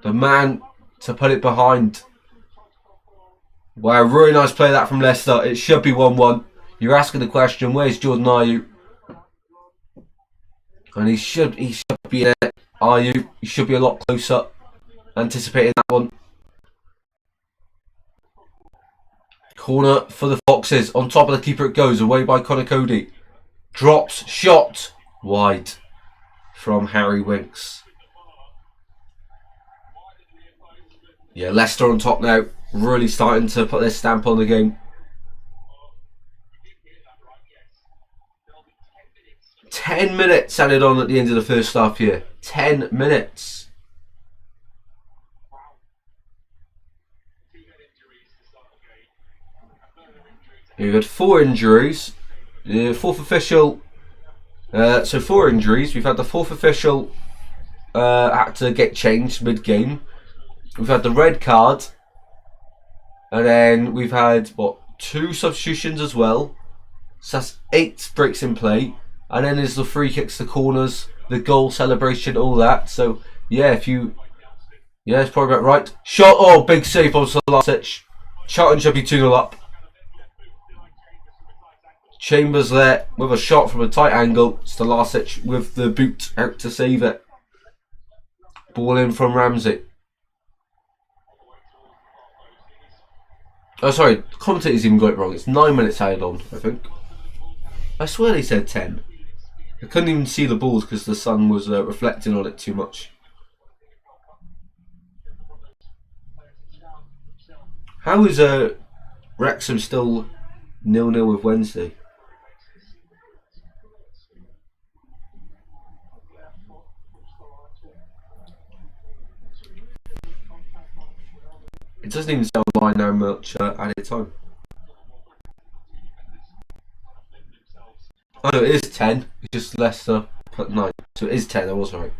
The man to put it behind. Wow, really nice play that from Leicester. It should be 1-1. You're asking the question, where's Jordan Ayew? And he should be in it. Ayew, he should be a lot closer. Anticipating that one. Corner for the Foxes. On top of the keeper it goes. Away by Connor Cody. Drops. Shot. Wide. From Harry Winks. Yeah, Leicester on top now. Really starting to put their stamp on the game. 10 minutes added on at the end of the first half here. 10 minutes. We've had 4 injuries. The fourth official. So 4 injuries. We've had the fourth official had to get changed mid-game. We've had the red card. And then we've had, 2 substitutions as well. So that's 8 breaks in play. And then there's the free kicks, the corners, the goal celebration, all that. So, yeah, it's probably about right. Shot, oh, big save on Salasic. Charlton should be 2-0 up. Chambers there with a shot from a tight angle. Salasic with the boot out to save it. Ball in from Ramsey. Oh, sorry, the commentators even got it wrong. It's 9 minutes added on, I think. I swear they said 10. I couldn't even see the balls because the sun was reflecting on it too much. How is Wrexham still 0-0 with Wednesday? It doesn't even say online how much added time. Oh no, it is 10. It's just Leicester put 9. So it is 10, I was right.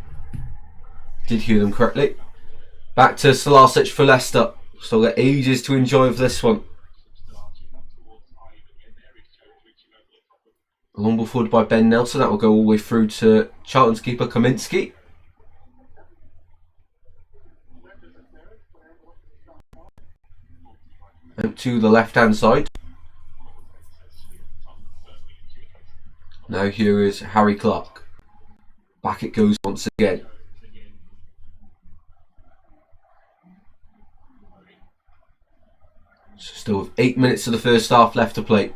Did hear them correctly. Back to Salasic for Leicester. Still got ages to enjoy with this one. A long ball forward by Ben Nelson. That will go all the way through to Charlton's keeper Kaminski. Out to the left hand side. Now here is Harry Clark. Back it goes once again. So still with 8 minutes of the first half left to play,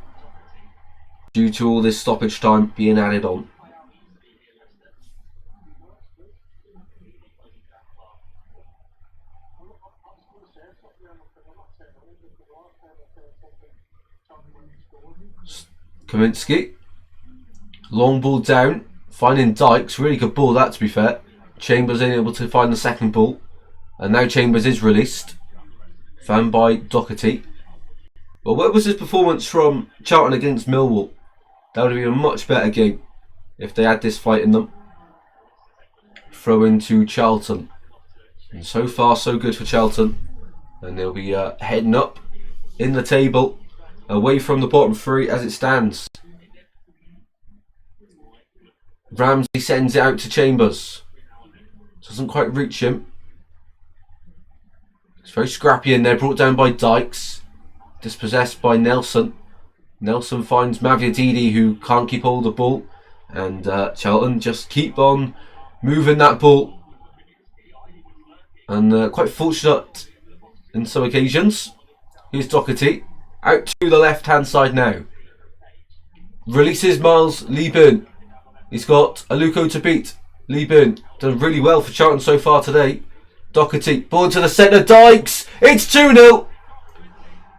due to all this stoppage time being added on. Kaminsky, long ball down, finding Dykes, really good ball that to be fair. Chambers able to find the second ball, and now Chambers is released, found by Doherty. Well, what was his performance from Charlton against Millwall? That would have been a much better game if they had this fight in them. Throw into Charlton, and so far so good for Charlton, and they'll be heading up in the table, away from the bottom three as it stands. Ramsey sends it out to Chambers. Doesn't quite reach him. It's very scrappy in there, brought down by Dykes. Dispossessed by Nelson. Nelson finds Maviadidi, who can't keep hold of the ball. And Charlton just keep on moving that ball. And quite fortunate in some occasions. Here's Doherty. Out to the left-hand side now. Releases Miles Leeburn. He's got Aluko to beat. Leeburn done really well for Charlton so far today. Doherty, ball into the centre. Dykes. It's 2-0.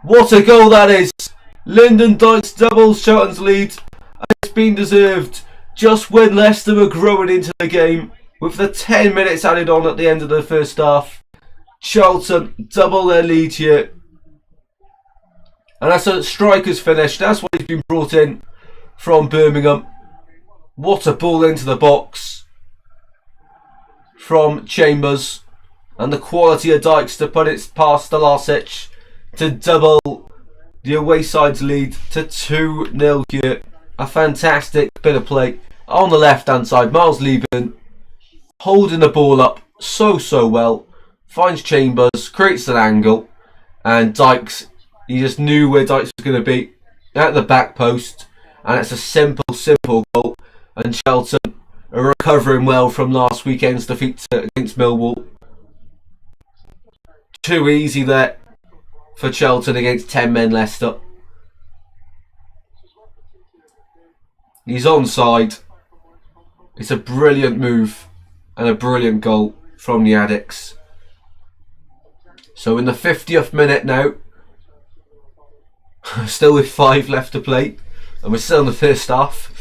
What a goal that is. Lyndon Dykes doubles Charlton's lead. And it's been deserved. Just when Leicester were growing into the game, with the 10 minutes added on at the end of the first half, Charlton double their lead here. And that's a striker's finish. That's why he's been brought in from Birmingham. What a ball into the box from Chambers. And the quality of Dykes to put it past Stolasic to double the away side's lead to 2-0 here. A fantastic bit of play on the left hand side. Miles Leeburn holding the ball up so well. Finds Chambers, creates an angle, and Dykes, he just knew where Dykes was going to be, at the back post, and it's a simple goal. And Charlton are recovering well from last weekend's defeat against Millwall. Too easy there for Charlton against 10 men Leicester. He's onside. It's a brilliant move and a brilliant goal from the Addicks. So in the 50th minute now, still with 5 left to play, and we're still in the first half.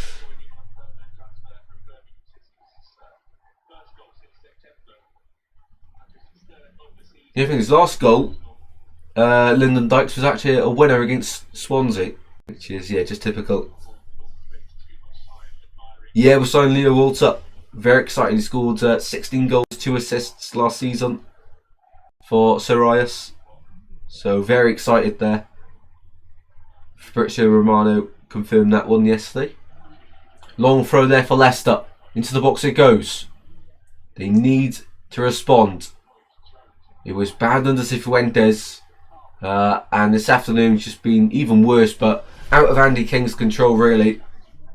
I think his last goal, Lyndon Dykes, was actually a winner against Swansea, which is just typical. Yeah, we're signing Leo Walter. Very exciting. He scored 16 goals, 2 assists last season for Sirius. So very excited there. Fabrizio Romano confirmed that one yesterday. Long throw there for Leicester. Into the box it goes. They need to respond. It was bad under Cifuentes, and this afternoon's just been even worse, but out of Andy King's control really.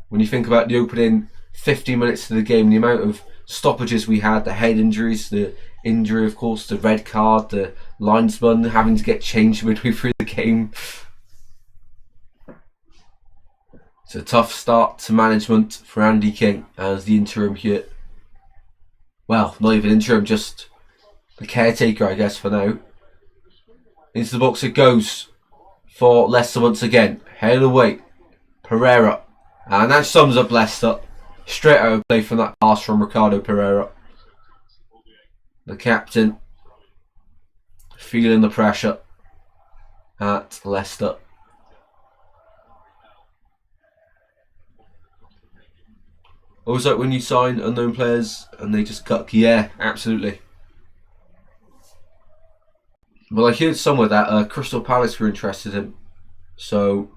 When you think about the opening 50 minutes of the game, the amount of stoppages we had, the head injuries, the injury of course, the red card, the linesman having to get changed midway through the game. It's a tough start to management for Andy King as the interim here. Well, not even interim, just the caretaker, I guess, for now. Into the box it goes for Leicester once again. Headed away. Pereira. And that sums up Leicester. Straight out of play from that pass from Ricardo Pereira. The captain feeling the pressure at Leicester. Always like when you sign unknown players and they just cut. Yeah, absolutely. Well, I heard somewhere that Crystal Palace were interested in. So,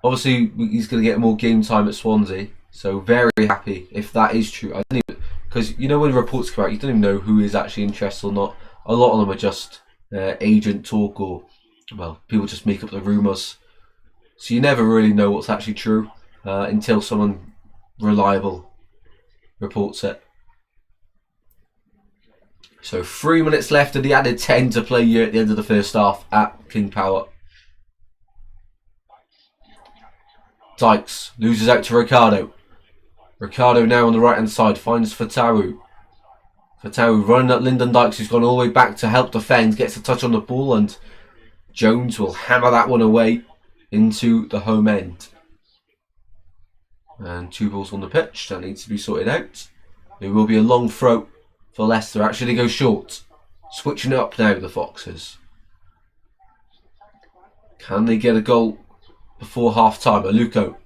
obviously, he's going to get more game time at Swansea. So, very happy if that is true. I don't even, because you know when reports come out, you don't even know who is actually interested or not. A lot of them are just agent talk, or, well, people just make up the rumours. So you never really know what's actually true. until someone reliable reports it. So 3 minutes left of the added 10 to play here at the end of the first half at King Power. Dykes loses out to Ricardo. Ricardo now on the right hand side finds Fatawu. Fatawu running at Lyndon Dykes, who's gone all the way back to help defend, gets a touch on the ball, and Jones will hammer that one away into the home end. And 2 balls on the pitch, that needs to be sorted out. There will be a long throw for Leicester. Actually, they go short. Switching it up now, the Foxes. Can they get a goal before half time? Aluko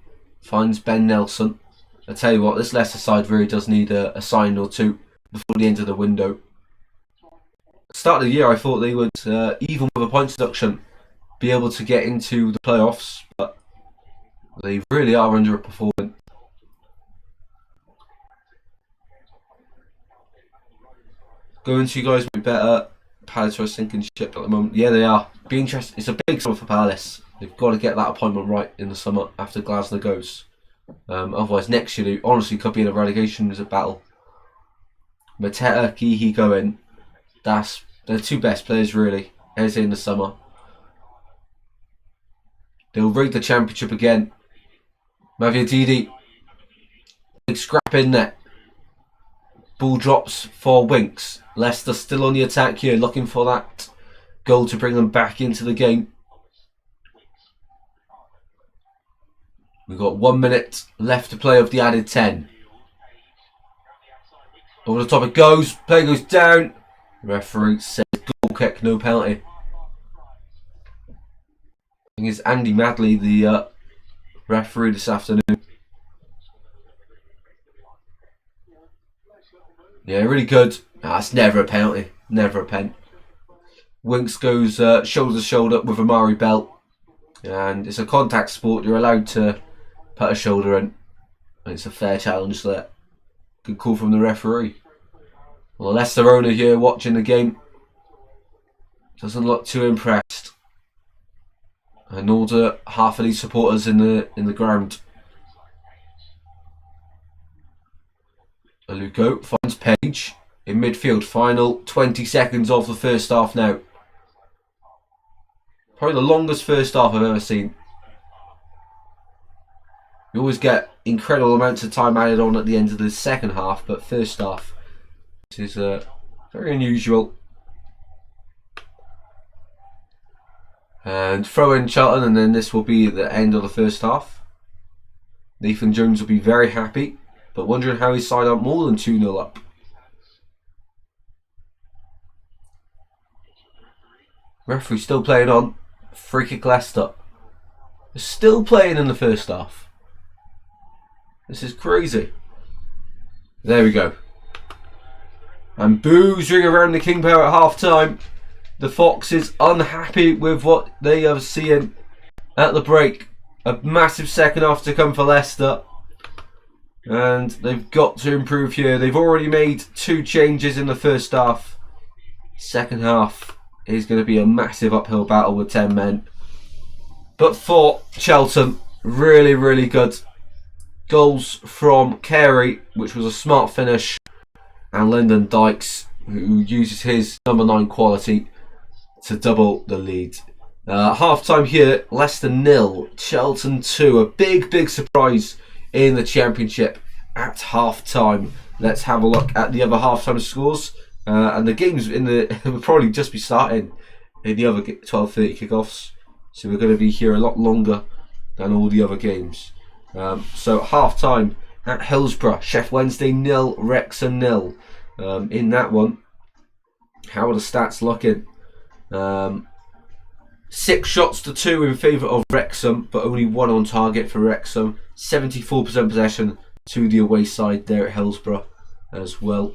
finds Ben Nelson. I tell you what, this Leicester side really does need a sign or two before the end of the window. Start of the year, I thought they would, even with a points deduction, be able to get into the playoffs, but they really are underperforming. Going to you guys be better. Palace are a sinking ship at the moment. Yeah, they are. Be interesting. It's a big summer for Palace. They've got to get that appointment right in the summer after Glasner goes. Otherwise, next year they honestly could be in a relegation battle. Mateta, Kihi going. That's their 2 best players really. Eze in the summer. They'll rig the championship again. Maviadidi. Big scrap in there. Ball drops for Winks. Leicester still on the attack here, looking for that goal to bring them back into the game. We've got 1 minute left to play of the added 10. Over the top it goes. Play goes down. Referee says goal kick, no penalty. I think it's Andy Madley, the referee this afternoon. Yeah, really good. That's never a penalty. Never a pen. Winks goes shoulder to shoulder with Amari Bell. And it's a contact sport. You're allowed to put a shoulder in. And it's a fair challenge there. Good call from the referee. Well, the Leicester owner here watching the game doesn't look too impressed. And nor do half of these supporters in the ground. Aluko finds Page in midfield. Final 20 seconds of the first half now. Probably the longest first half I've ever seen. You always get incredible amounts of time added on at the end of the second half, but first half is very unusual. And throw in Charlton, and then this will be the end of the first half. Nathan Jones will be very happy, but wondering how he's side up more than 2-0 up. Referee still playing on. Free kick Leicester. They're still playing in the first half. This is crazy. There we go. And boos ring around the King Power at half time. The Foxes unhappy with what they are seeing at the break. A massive second half to come for Leicester. And they've got to improve here. They've already made 2 changes in the first half. Second half is going to be a massive uphill battle with 10 men. But for Charlton, really, really good. Goals from Carey, which was a smart finish. And Lyndon Dykes, who uses his number 9 quality to double the lead. Half time here, Leicester 0, Charlton 2. A big surprise in the Championship at half time. Let's have a look at the other half time scores. And the games will probably just be starting in the other 12:30 kickoffs. So we're going to be here a lot longer than all the other games. So half time at Hillsborough, Sheff Wednesday 0, Wrexham 0. In that one, how are the stats looking? 6 shots to 2 in favour of Wrexham, but only 1 on target for Wrexham. 74% possession to the away side there at Hillsborough as well.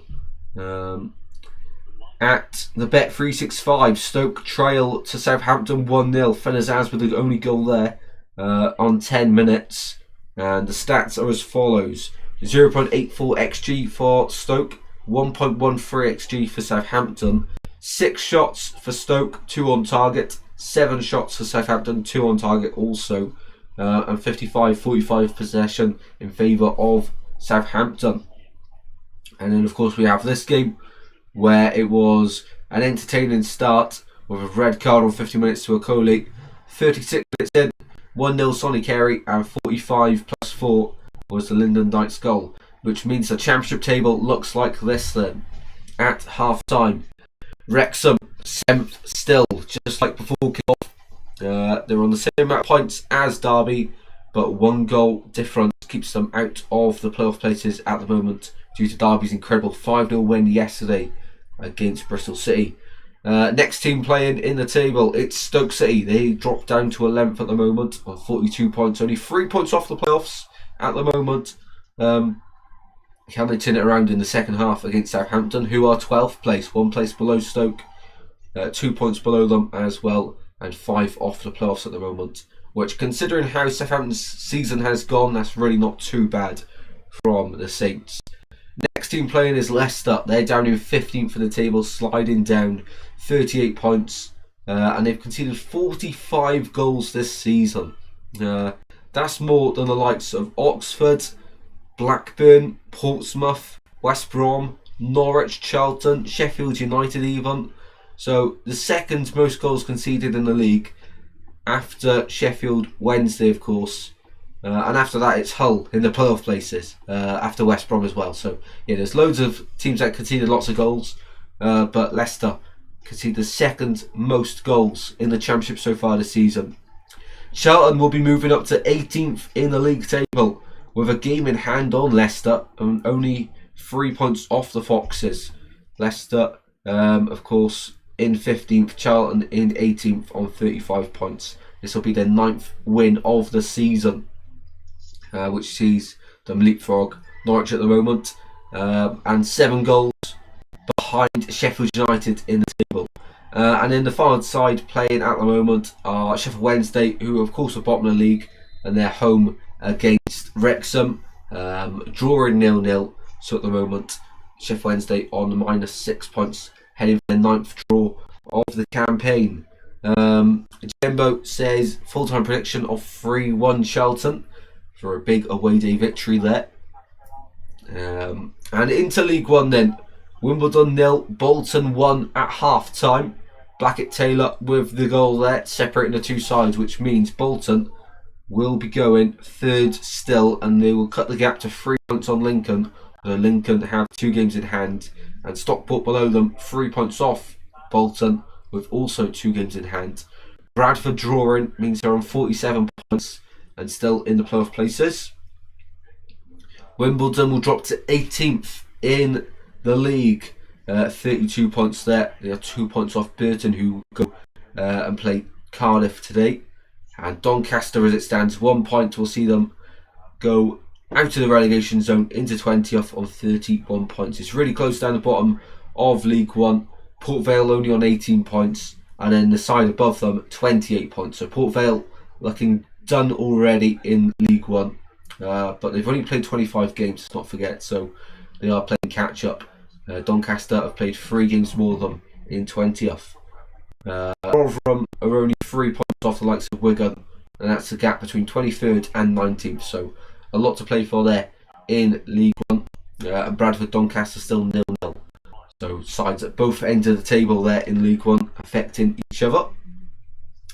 At the Bet365, Stoke trail to Southampton 1-0. Fenazaz with the only goal there on 10 minutes. And the stats are as follows. 0.84 XG for Stoke, 1.13 XG for Southampton. 6 shots for Stoke, 2 on target. 7 shots for Southampton, 2 on target also. and 55-45 possession in favour of Southampton. And then of course we have this game where it was an entertaining start with a red card on 50 minutes to a colleague. 36 minutes in, 1-0 Sonny Carey, and 45 plus 4 was the Lyndon Knights goal, which means the championship table looks like this then. At half time, Wrexham 7th still, just like before kick-off. They're on the same amount of points as Derby, but 1 goal difference keeps them out of the playoff places at the moment due to Derby's incredible 5-0 win yesterday against Bristol City. Next team playing in the table, it's Stoke City. They dropped down to 11th at the moment on 42 points, only 3 points off the playoffs at the moment. Can they turn it around in the second half against Southampton, who are 12th place, 1 place below Stoke, 2 points below them as well, and 5 off the playoffs at the moment, which, considering how Southampton's season has gone, that's really not too bad from the Saints. Next team playing is Leicester. They're down in 15th in the table, sliding down 38 points, and they've conceded 45 goals this season. That's more than the likes of Oxford, Blackburn, Portsmouth, West Brom, Norwich, Charlton, Sheffield United even. So the second most goals conceded in the league, after Sheffield Wednesday of course, and after that it's Hull in the playoff places, after West Brom as well. So yeah, there's loads of teams that conceded lots of goals, but Leicester conceded the second most goals in the Championship so far this season. Charlton will be moving up to 18th in the league table with a game in hand on Leicester and only 3 points off the Foxes. Leicester, of course, in 15th, Charlton in 18th on 35 points. This will be their 9th win of the season, which sees them leapfrog Norwich at the moment, and 7 goals behind Sheffield United in the table. And then the final side playing at the moment are Sheffield Wednesday, who of course are bottom of the league, and they're home against Wrexham, drawing 0-0. So at the moment, Sheffield Wednesday on -6 points, heading for their 9th draw of the campaign. Jimbo says full-time prediction of 3-1 Charlton for a big away day victory there. And into League One then, Wimbledon 0, Bolton 1 at half time. Blackett Taylor with the goal there, separating the two sides, which means Bolton will be going 3rd still, and they will cut the gap to 3 points on Lincoln. Although Lincoln have 2 games in hand, and Stockport below them 3 points off Bolton with also 2 games in hand. Bradford drawing means they're on 47 points and still in the playoff places. Wimbledon will drop to 18th in the league, 32 points there. They are 2 points off Burton, who go and play Cardiff today. And Doncaster, as it stands, 1 point will see them go out of the relegation zone into 20th on 31 points. It's really close down the bottom of League One. Port Vale only on 18 points, and then the side above them 28 points. So Port Vale looking done already in League One, but they've only played 25 games, let's not forget, so they are playing catch up. Doncaster have played 3 games more than them in 20th. All of them are only 3 points off the likes of Wigan, and that's the gap between 23rd and 19th, so a lot to play for there in League One. And Bradford, Doncaster still 0-0. So sides at both ends of the table there in League One, affecting each other.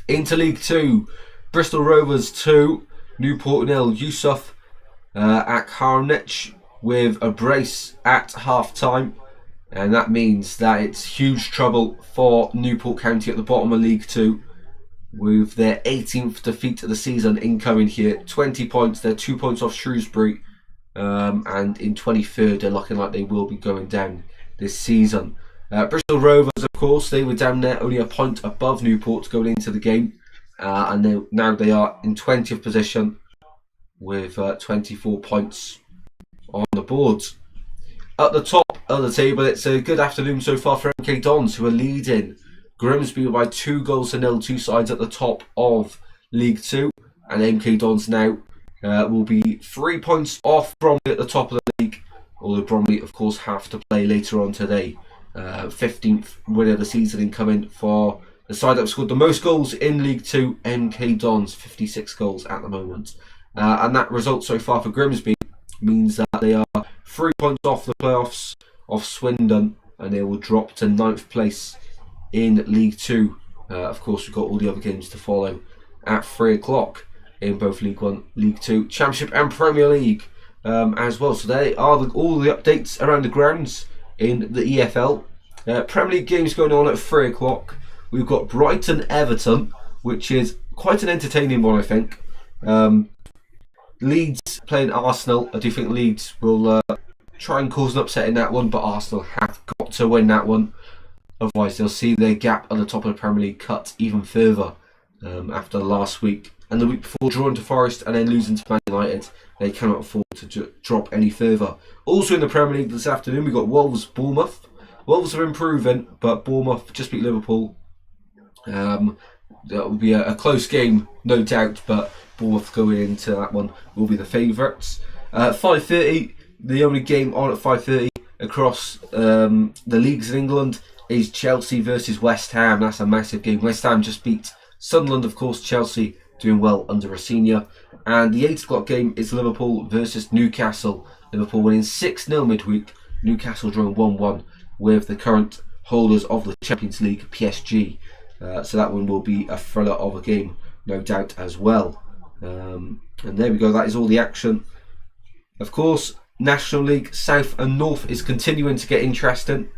Into League Two, Bristol Rovers 2, Newport 0. Yusuf at Carnage with a brace at half time, and that means that it's huge trouble for Newport County at the bottom of League Two, with their 18th defeat of the season incoming here. 20 points, they're 2 points off Shrewsbury, and in 23rd they're looking like they will be going down this season. Bristol Rovers, of course, they were down there only a point above Newport going into the game, and now they are in 20th position with 24 points on the board. At the top of the table, it's a good afternoon so far for MK Dons, who are leading Grimsby by 2-0, 2 sides at the top of League 2, and MK Dons now will be 3 points off Bromley at the top of the league, although Bromley of course have to play later on today. 15th win of the season incoming for The side that scored the most goals in League 2, MK Dons, 56 goals at the moment. And that result so far for Grimsby means that they are 3 points off the playoffs of Swindon, and they will drop to 9th place in League 2. Of course, we've got all the other games to follow at 3 o'clock in both League 1, League 2, Championship and Premier League as well. So they are all the updates around the grounds in the EFL. Premier League games going on at 3 o'clock. We've got Brighton-Everton, which is quite an entertaining one, I think. Leeds playing Arsenal. I do think Leeds will try and cause an upset in that one, but Arsenal have got to win that one. Otherwise, they'll see their gap at the top of the Premier League cut even further after last week. And the week before, drawing to Forest and then losing to Man United. They cannot afford to drop any further. Also in the Premier League this afternoon, we've got Wolves-Bournemouth. Wolves are improving, but Bournemouth just beat Liverpool. That will be a close game, no doubt, but Bournemouth going into that one will be the favourites. 5:30, the only game on at 5:30 across the leagues in England is Chelsea versus West Ham. That's a massive game. West Ham just beat Sunderland, of course. Chelsea doing well under Rossini. And the 8 o'clock game is Liverpool versus Newcastle. Liverpool winning 6-0 midweek. Newcastle drawing 1-1 with the current holders of the Champions League, PSG. So that one will be a thriller of a game, no doubt, as well. And there we go, that is all the action. Of course, National League South and North is continuing to get interesting.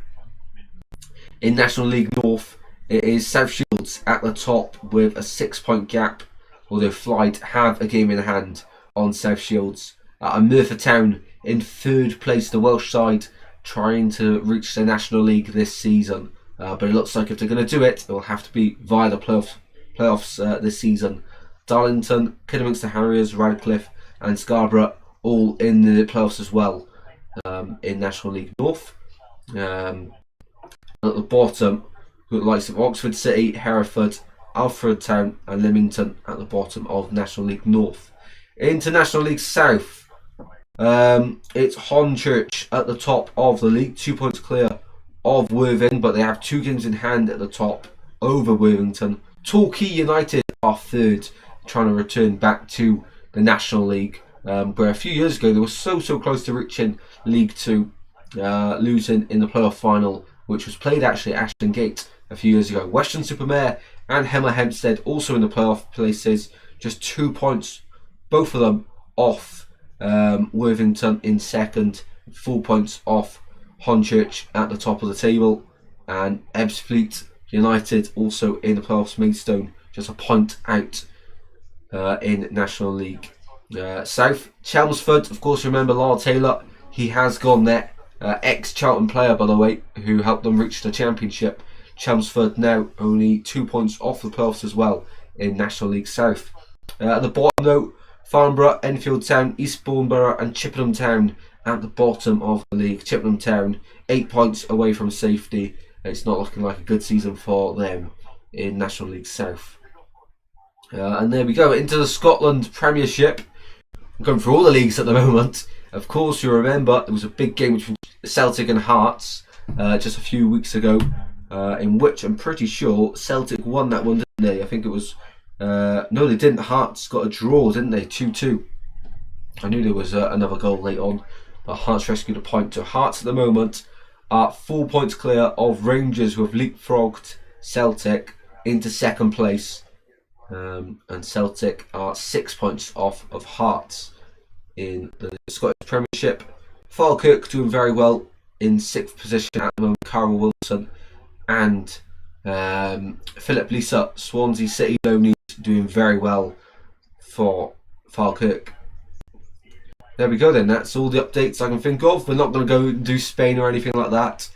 In National League North, it is South Shields at the top with a 6-point gap, although Flight have a game in hand on South Shields. And Merthyr Town in 3rd place, the Welsh side trying to reach the National League this season. But it looks like if they're going to do it, it will have to be via the playoffs this season. Darlington, Kidderminster Harriers, Radcliffe and Scarborough all in the playoffs as well in National League North. At the bottom, we've got the likes of Oxford City, Hereford, Alfred Town and Lymington at the bottom of National League North. Into National League South, it's Hornchurch at the top of the league, 2 points clear of Worthing, but they have 2 games in hand at the top over Worthington. Torquay United are 3rd, trying to return back to the National League, where a few years ago they were so close to reaching League 2, losing in the playoff final, which was played actually at Ashton Gate a few years ago. Weston-super-Mare and Hemel Hempstead also in the playoff places, just 2 points, both of them off Worthington in 2nd, 4 points off Hornchurch at the top of the table, and Ebbsfleet United also in the playoffs, Maidstone just a point out in National League South. Chelmsford, of course, remember Lyle Taylor, he has gone there, ex-Charlton player by the way, who helped them reach the Championship. Chelmsford now only 2 points off the playoffs as well in National League South. At the bottom though, Farnborough, Enfield Town, Eastbourne Borough and Chippenham Town at the bottom of the league. Chippenham Town 8 points away from safety. It's not looking like a good season for them in National League South. And there we go, into the Scotland Premiership. I'm going through all the leagues at the moment. Of course, you remember there was a big game between Celtic and Hearts just a few weeks ago, in which I'm pretty sure Celtic won that one, didn't they? I think it was... no, they didn't. Hearts got a draw, didn't they? 2-2. I knew there was another goal late on, but Hearts rescued a point. So Hearts at the moment are 4 points clear of Rangers, who have leapfrogged Celtic into 2nd place. And Celtic are 6 points off of Hearts in the Scottish Premiership. Falkirk doing very well in 6th position at the moment. Carl Wilson and Philip Lisa, Swansea City loanees, doing very well for Falkirk. There we go then, that's all the updates I can think of. We're not going to go and do Spain or anything like that.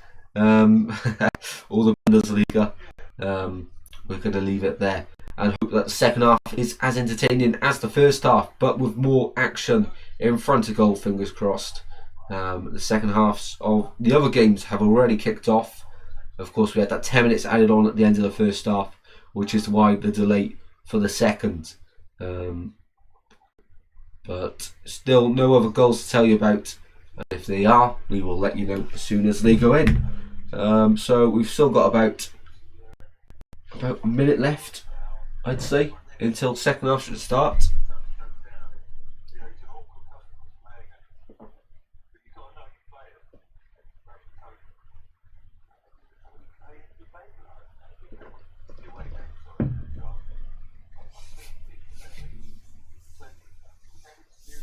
Or the Bundesliga. We're going to leave it there and hope that the second half is as entertaining as the first half, but with more action in front of goal, fingers crossed. The second halves of the other games have already kicked off. Of course, we had that 10 minutes added on at the end of the first half, which is why the delay for the second. But still no other goals to tell you about. And if they are, we will let you know as soon as they go in. So we've still got about about a minute left, I'd say, until second half should start.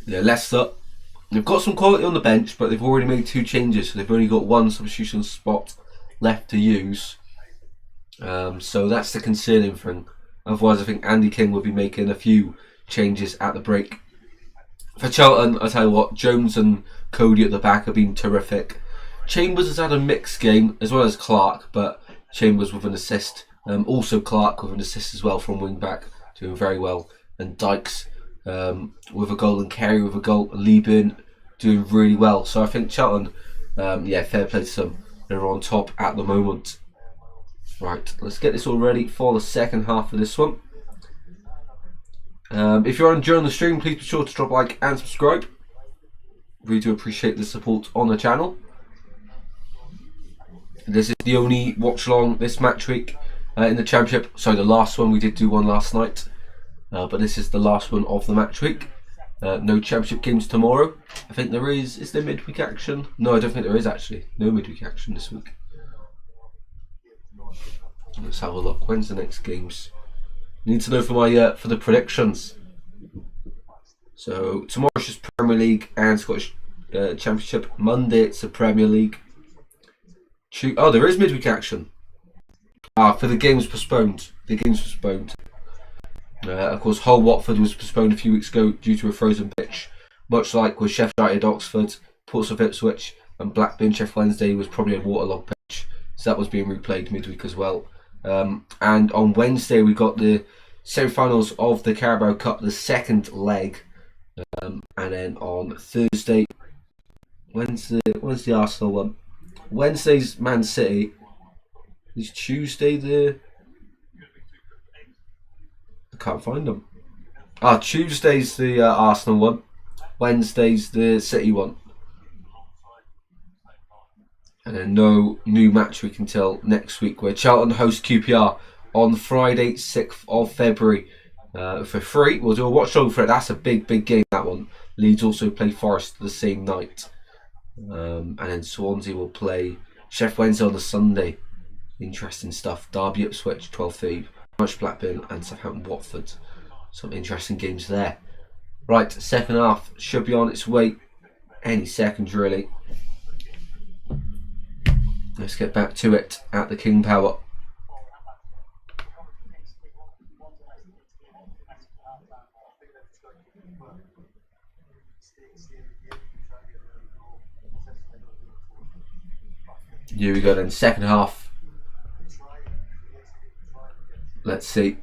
Yeah, Leicester, they've got some quality on the bench, but they've already made 2 changes, so they've only got 1 substitution spot left to use. So that's the concerning thing. Otherwise, I think Andy King will be making a few changes at the break. For Charlton, I tell you what, Jones and Cody at the back have been terrific. Chambers has had a mixed game, as well as Clark, but Chambers with an assist. Also Clark with an assist as well from wing back, doing very well. And Dykes with a goal, and Carey with a goal. Lieben doing really well. So I think Charlton, fair play to them. They're on top at the moment. Right, let's get this all ready for the second half of this one. If you're enjoying the stream, please be sure to drop a like and subscribe. Really do appreciate the support on the channel. This is the only watch along this match week in the championship. Sorry, the last one. We did do one last night, but this is the last one of the match week. No championship games tomorrow. I think there is. Is there midweek action? No, I don't think there is actually. No midweek action this week. Let's have a look. When's the next games? Need to know for my for the predictions. So tomorrow's just Premier League and Scottish Championship. Monday it's the Premier League. Oh, there is midweek action. For the games postponed. The game's postponed. Of course, Hull Watford was postponed a few weeks ago due to a frozen pitch. Much like with Sheffield United Oxford, Portsmouth Ipswich, and Blackburn Sheffield Wednesday was probably a waterlogged pitch. So that was being replayed midweek as well. And on Wednesday we got the semi-finals of the Carabao Cup, the second leg. And then on Thursday, when's the Arsenal one? Wednesday's Man City. Is Tuesday the... I can't find them. Tuesday's the Arsenal one. Wednesday's the City one. And then no new match week until next week, where Charlton host QPR on Friday, 6th of February. For free. We'll do a watch along for it. That's a big game, that one. Leeds also play Forest the same night. And then Swansea will play Sheffield Wednesday on the Sunday. Interesting stuff. Derby Ipswich, 12:30. Much Blackburn and Southampton Watford. Some interesting games there. Right, second half should be on its way any second, really. Let's get back to it at the King Power. Here we go then, second half. Let's see.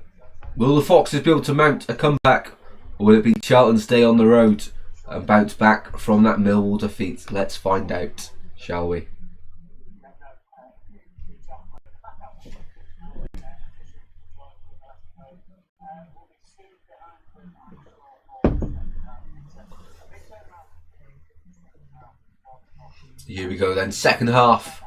Will the Foxes be able to mount a comeback, or will it be Charlton stay on the road and bounce back from that Millwall defeat? Let's find out, shall we? Here we go then, second half.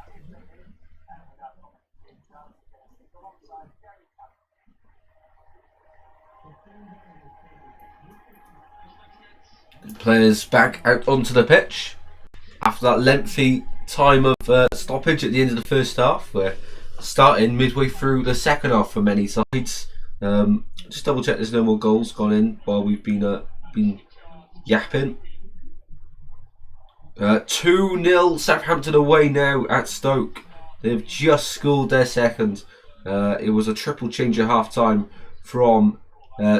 Players back out onto the pitch after that lengthy time of stoppage at the end of the first half. We're starting midway through the second half for many sides. Just double check there's no more goals gone in while we've been yapping. 2-0 Southampton away now at Stoke. They've just scored their second. It was a triple change at half time from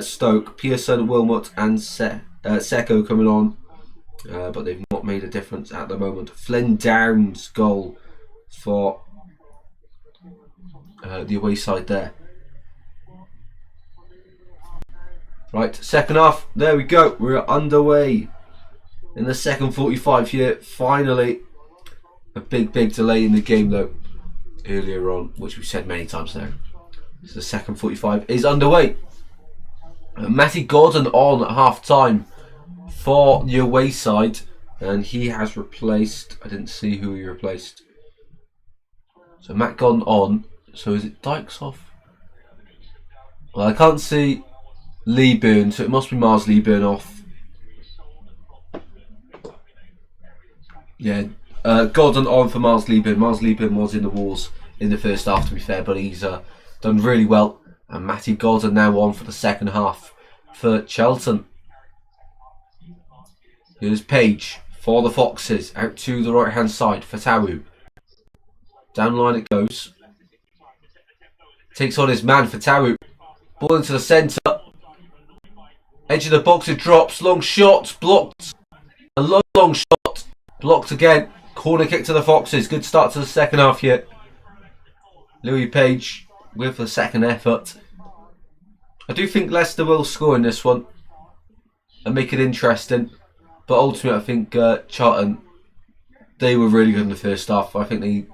Stoke. Pearson, Wilmot and Seko coming on. But they've not made a difference at the moment. Flynn Downs goal for the away side there. Right, second half. There we go. We're underway. In the second 45 here, finally, a big delay in the game though, earlier on, which we've said many times now. So the second 45 is underway. Matty Gordon on at half time for the away side, and he has replaced, I didn't see who he replaced. So Matt Gordon on, so is it Dykes off? Well, I can't see Lee Burn, so it must be Mars Lee Burn off. Yeah, Gordon on for Mars Lee Burn. Mars Lee Burn was in the walls in the first half, to be fair, but he's done really well. And Matty Gordon now on for the second half for Charlton. Here's Page for the Foxes, out to the right hand side for Tawu. Down the line it goes. Takes on his man for Tawu. Ball into the centre. Edge of the box, it drops. Long shot, blocked. A long shot, blocked again. Corner kick to the Foxes. Good start to the second half here. Louis Page with the second effort. I do think Leicester will score in this one and make it interesting. But ultimately, I think Charlton, they were really good in the first half. I think they,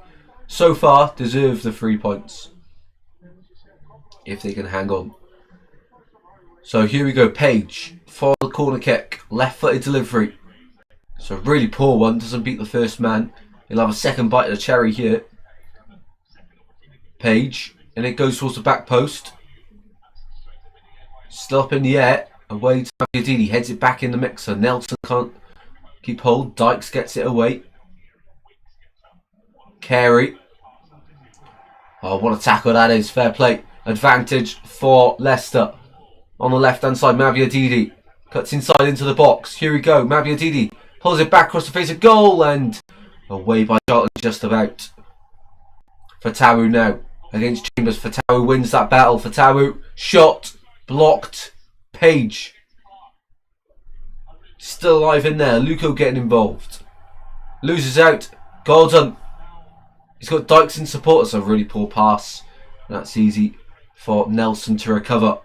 so far, deserve the 3 points. If they can hang on. So here we go. Page for the corner kick. Left-footed delivery. So a really poor one. Doesn't beat the first man. He'll have a second bite of the cherry here. Page. And it goes towards the back post. Still up in the air. Away to Maviadini. Heads it back in the mixer. Nelson can't keep hold. Dykes gets it away. Carey. Oh, what a tackle that is. Fair play. Advantage for Leicester. On the left hand side, Maviadini cuts inside into the box. Here we go. Maviadini pulls it back across the face of goal and away by Charlton just about. Fatawu now against Chambers. Fatawu wins that battle. Fatawu shot blocked. Page still alive in there. Luco getting involved. Loses out. Gordon. He's got Dykes in support. It's a really poor pass. That's easy for Nelson to recover.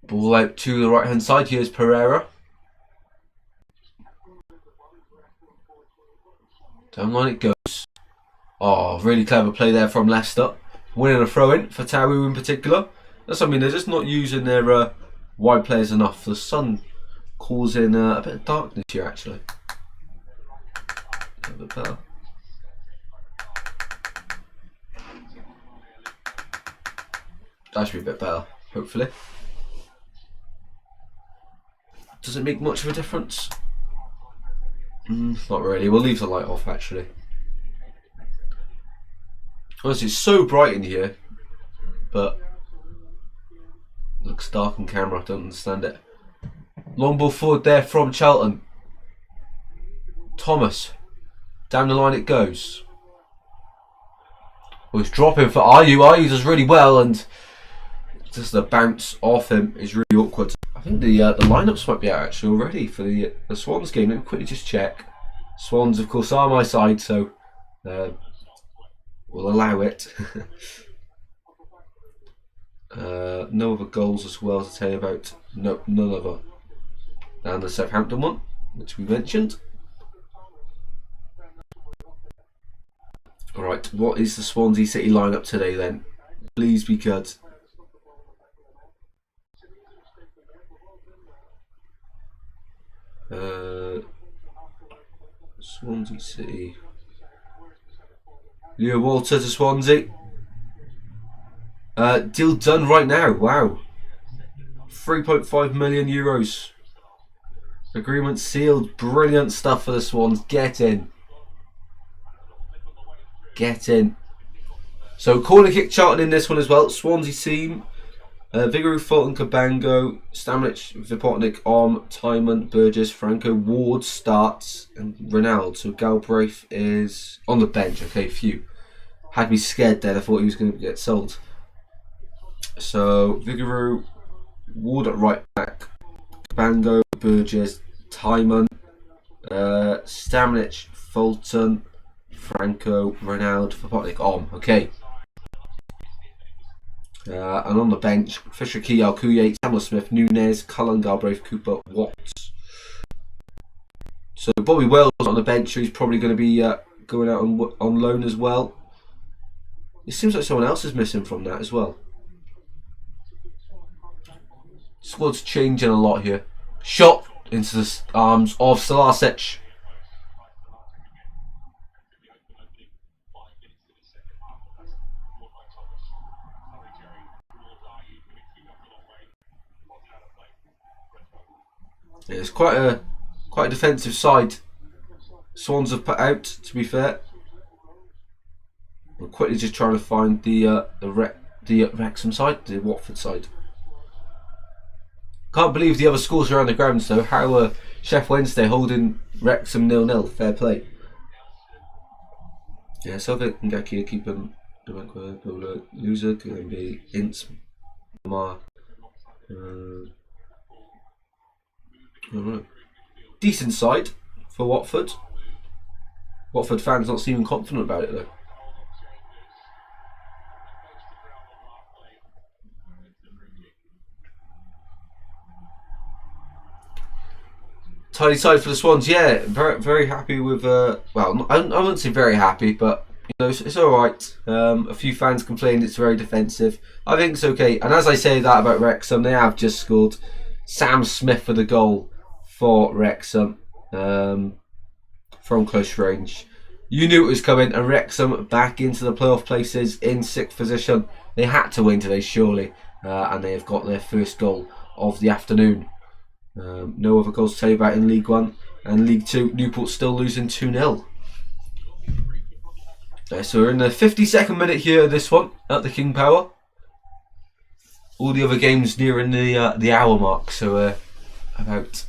Ball out to the right hand side. Here's Pereira. Down line it goes. Oh, really clever play there from Leicester. Winning a throw in for Tawu in particular. That's something they're just not using their wide players enough. The sun causing a bit of darkness here actually. A bit better. That should be a bit better, hopefully. Does it make much of a difference? Not really. We'll leave the light off actually. Honestly, it's so bright in here, but it looks dark on camera. I don't understand it. Long ball forward there from Charlton. Thomas. Down the line it goes. Well, he's dropping for Ayu. Ayu does really well, and just the bounce off him is really awkward. I think the lineups might be out actually already for the Swans game. Let me quickly just check. Swans, of course, are my side, so we'll allow it. No other goals as well to tell you about. Nope, none other than the Southampton one, which we mentioned. Alright, what is the Swansea City lineup today then? Please be good. Swansea City. Leo Walter to Swansea. Deal done right now. Wow. 3.5 million euros. Agreement sealed. Brilliant stuff for the Swans. Get in. Get in. So corner kick Charlton in this one as well. Swansea team. Vigouroux, Fulton, Cabango, Stamlich, Vipotnik, Timon, Burgess, Franco, Ward starts, and Ronaldo. So Galbraith is on the bench. Okay, phew. Had me scared there. I thought he was going to get sold. So Vigouroux, Ward at right back, Cabango, Burgess, Timon, Stamlich, Fulton, Franco, Ronaldo, Vipotnik, Okay. And on the bench, Fisher, Keyal, Coulier, Samuel Smith, Nunez, Cullen, Galbraith, Cooper, Watts. So Bobby Wells on the bench, who's probably going to be going out on loan as well. It seems like someone else is missing from that as well. Squad's changing a lot here. Shot into the arms of Stolasic. It's quite a defensive side Swans have put out, to be fair. We're quickly just trying to find the Wrexham side, the Watford side. Can't believe the other scores around the grounds though. How Chef Wednesday holding Wrexham 0-0. Fair play. Yeah, Southwark and Gaki are keeping loser. Can be Ince. Decent side for Watford. Watford fans not seeming confident about it though. Tidy side for the Swans, yeah. Very happy with. Well, I wouldn't say very happy, but you know it's all right. A few fans complain it's very defensive. I think it's okay. And as I say that about Wrexham, they have just scored. Sam Smith for the goal for Wrexham from close range. You knew it was coming, and Wrexham back into the playoff places in 6th position. They had to win today, surely, and they have got their first goal of the afternoon. No other goals to tell you about in League 1 and League 2. Newport still losing 2-0. So we're in the 52nd minute here, this one at the King Power. All the other games nearing the hour mark, so about,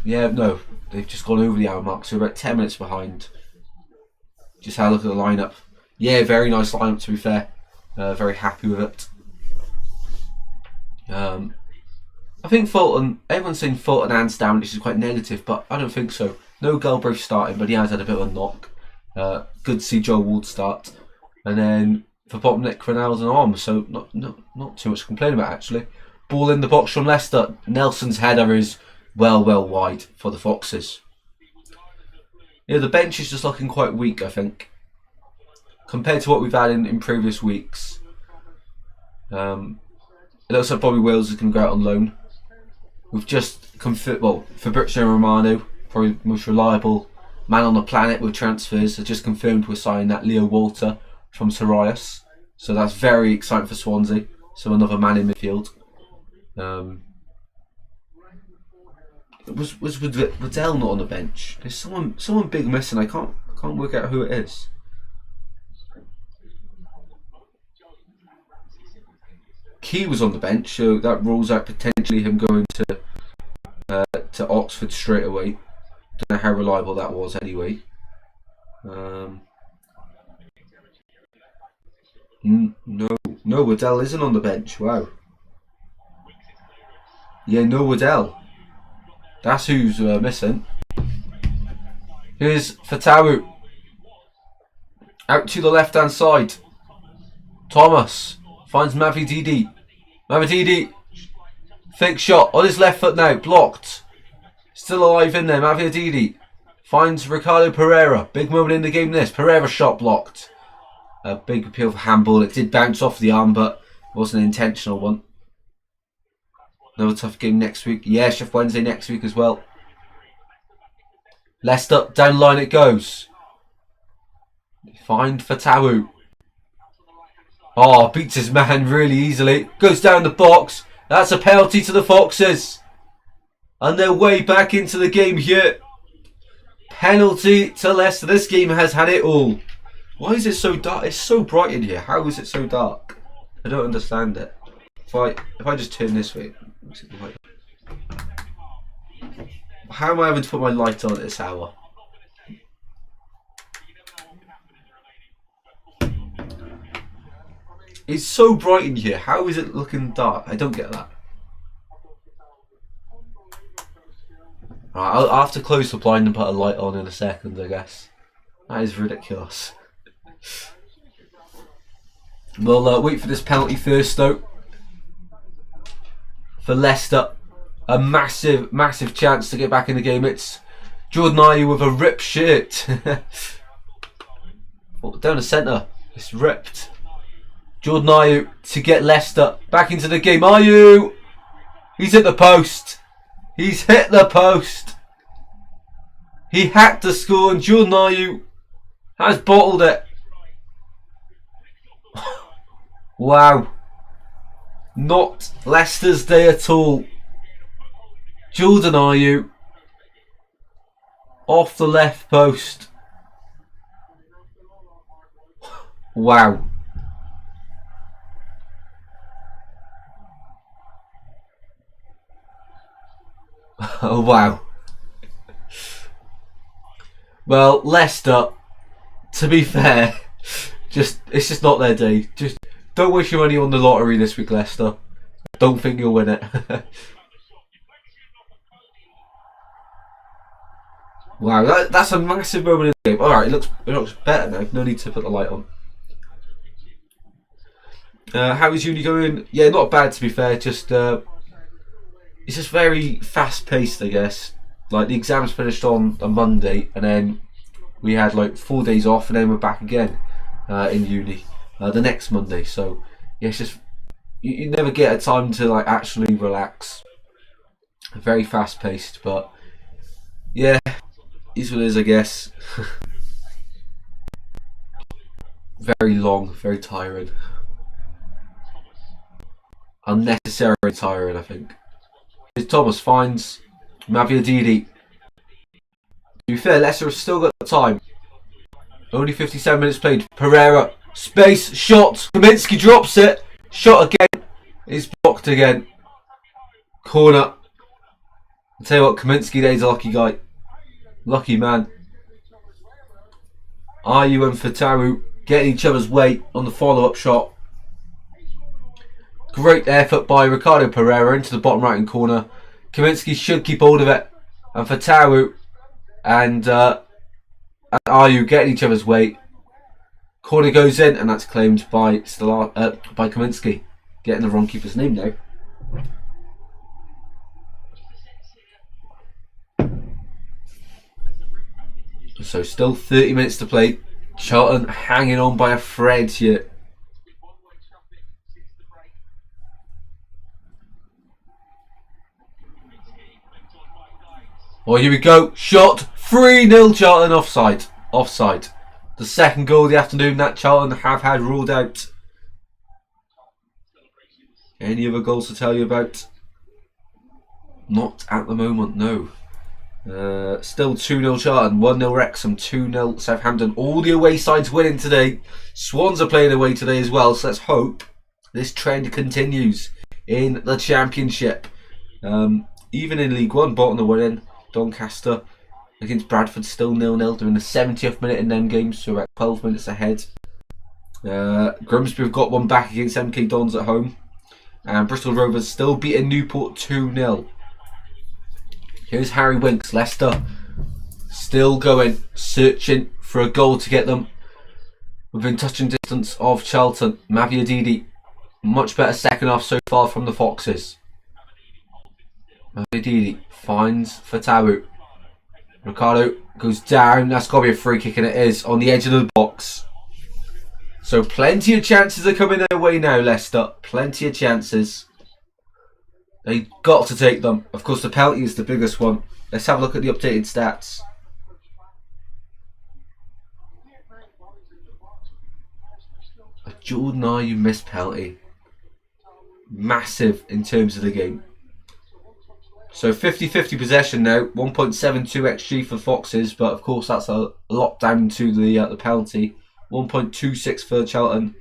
yeah, no, they've just gone over the hour mark, so we're about 10 minutes behind. Just had a look at the lineup. Yeah, very nice lineup, to be fair. Very happy with it. I think Fulton, everyone's saying Fulton and Stam, which is quite negative, but I don't think so. No Galbraith starting, but he has had a bit of a knock. Good to see Joe Ward start. And then for bottom, Nick Cronell's an arm, so not too much to complain about actually. Ball in the box from Leicester. Nelson's header is well wide for the Foxes. Yeah, the bench is just looking quite weak, I think, compared to what we've had in previous weeks. It looks like Bobby Wills is going to go out on loan. We've just confirmed, well, Fabrizio Romano, probably the most reliable man on the planet with transfers, has just confirmed we're signing that Leo Walter from Sirius. So that's very exciting for Swansea. So another man in midfield. Was Waddell not on the bench? There's someone big missing. I can't work out who it is. Key was on the bench, so that rules out potentially him going to Oxford straight away. Don't know how reliable that was anyway. No, Waddell isn't on the bench. Wow. Yeah, no Waddell. That's who's missing. Here's Fatawu. Out to the left-hand side. Thomas finds Mavididi. Mavididi. Fake shot on his left foot now. Blocked. Still alive in there. Mavididi finds Ricardo Pereira. Big moment in the game this. Pereira shot blocked. A big appeal for handball. It did bounce off the arm, but it wasn't an intentional one. Another tough game next week. Yeah, Chef Wednesday next week as well. Leicester, down line it goes. Find Fatawu. Oh, beats his man really easily. Goes down the box. That's a penalty to the Foxes. And they're way back into the game here. Penalty to Leicester. This game has had it all. Why is it so dark? It's so bright in here. How is it so dark? I don't understand it. If I just turn this way, how am I having to put my light on at this hour? It's so bright in here. How is it looking dark? I don't get that. Right, I'll have to close the blind and put a light on in a second, I guess. That is ridiculous. We'll wait for this penalty first, though. For Leicester, a massive chance to get back in the game. It's Jordan Ayew with a ripped shirt. Down the centre, it's ripped. Jordan Ayew to get Leicester back into the game. Ayew! He's at the post. He's hit the post. He hacked the score and Jordan Ayew has bottled it. Wow. Not Leicester's day at all. Jordan Ayew off the left post. Wow. Oh wow. Well, Leicester, to be fair, it's just not their day. Just don't wish your money on the lottery this week, Leicester. Don't think you'll win it. Wow, that's a massive moment in the game. Alright, it looks better now. No need to put the light on. How is uni going? Yeah, not bad to be fair. Just it's just very fast paced, I guess. Like the exams finished on a Monday, and then we had like 4 days off, and then we're back again in uni the next Monday. So yeah, it's just you never get a time to like actually relax. Very fast paced, but yeah, is what it is, I guess. Very long, very tiring. Unnecessarily tiring, I think. Thomas finds Managerless. To be fair, Leicester have still got time. Only 57 minutes played. Pereira, space, shot. Kaminsky drops it. Shot again. It's blocked again. Corner. I'll tell you what, Kaminsky there's a lucky guy. Lucky man. Ayew and Fatawu getting each other's way on the follow-up shot. Great effort by Ricardo Pereira into the bottom right hand corner. Kaminsky should keep hold of it. And Fatawu and Ayew getting each other's way. Corner goes in and that's claimed by Kaminsky. Getting the wrong keeper's name now. So still 30 minutes to play. Charlton hanging on by a thread here. Oh, here we go. Shot. 3-0 Charlton offside. Offside. The second goal of the afternoon that Charlton have had ruled out. Any other goals to tell you about? Not at the moment, no. Still 2-0 Charlton, 1-0 Wrexham, 2-0 Southampton. All the away sides winning today. Swans are playing away today as well, so let's hope this trend continues in the Championship. Even in League One, Bolton are winning. Doncaster against Bradford still 0-0. They're in the 70th minute in them games, so about 12 minutes ahead. Grimsby have got one back against MK Dons at home. And Bristol Rovers still beating Newport 2-0. Here's Harry Winks, Leicester. Still going, searching for a goal to get them within touching distance of Charlton. Managerless, much better second half so far from the Foxes. Managerless finds Fatawu. Ricardo goes down. That's got to be a free kick, and it is on the edge of the box. So plenty of chances are coming their way now, Leicester. Plenty of chances. They got to take them. Of course, the penalty is the biggest one. Let's have a look at the updated stats. A Jordan Ayew missed penalty. Massive in terms of the game. So 50-50 possession now. 1.72 XG for Foxes, but of course that's a lot down to the penalty. 1.26 for Charlton.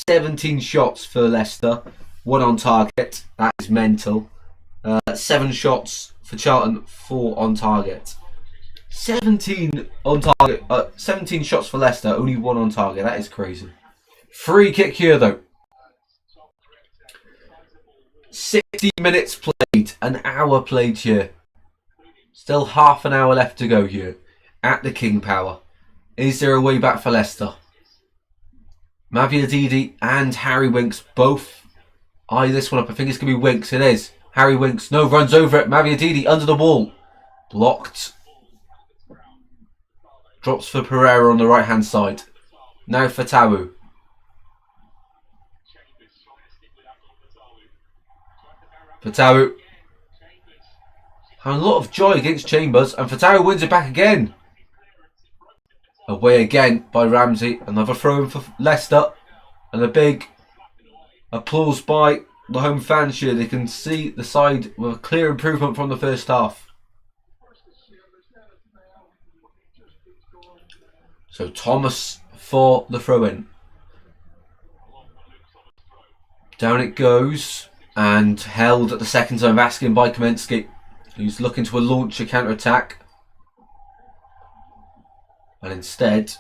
17 shots for Leicester. 1 on target. That is mental. 7 shots for Charlton, 4 on target. 17 on target. 17 shots for Leicester, only 1 on target. That is crazy. Free kick here though. 60 minutes played, an hour played here. Still half an hour left to go here at the King Power. Is there a way back for Leicester? Managerless and Harry Winks both eye this one up. I think it's going to be Winks. It is. Harry Winks, no, runs over it. Managerless under the wall. Blocked. Drops for Pereira on the right hand side. Now for Fatawu. Fatawu having a lot of joy against Chambers, and Fatau wins it back again. Away again by Ramsey. Another throw in for Leicester. And a big applause by the home fans here. They can see the side with a clear improvement from the first half. So Thomas for the throw in. Down it goes. And held at the second time of asking by Kaminsky, who's looking to launch a counter-attack. And instead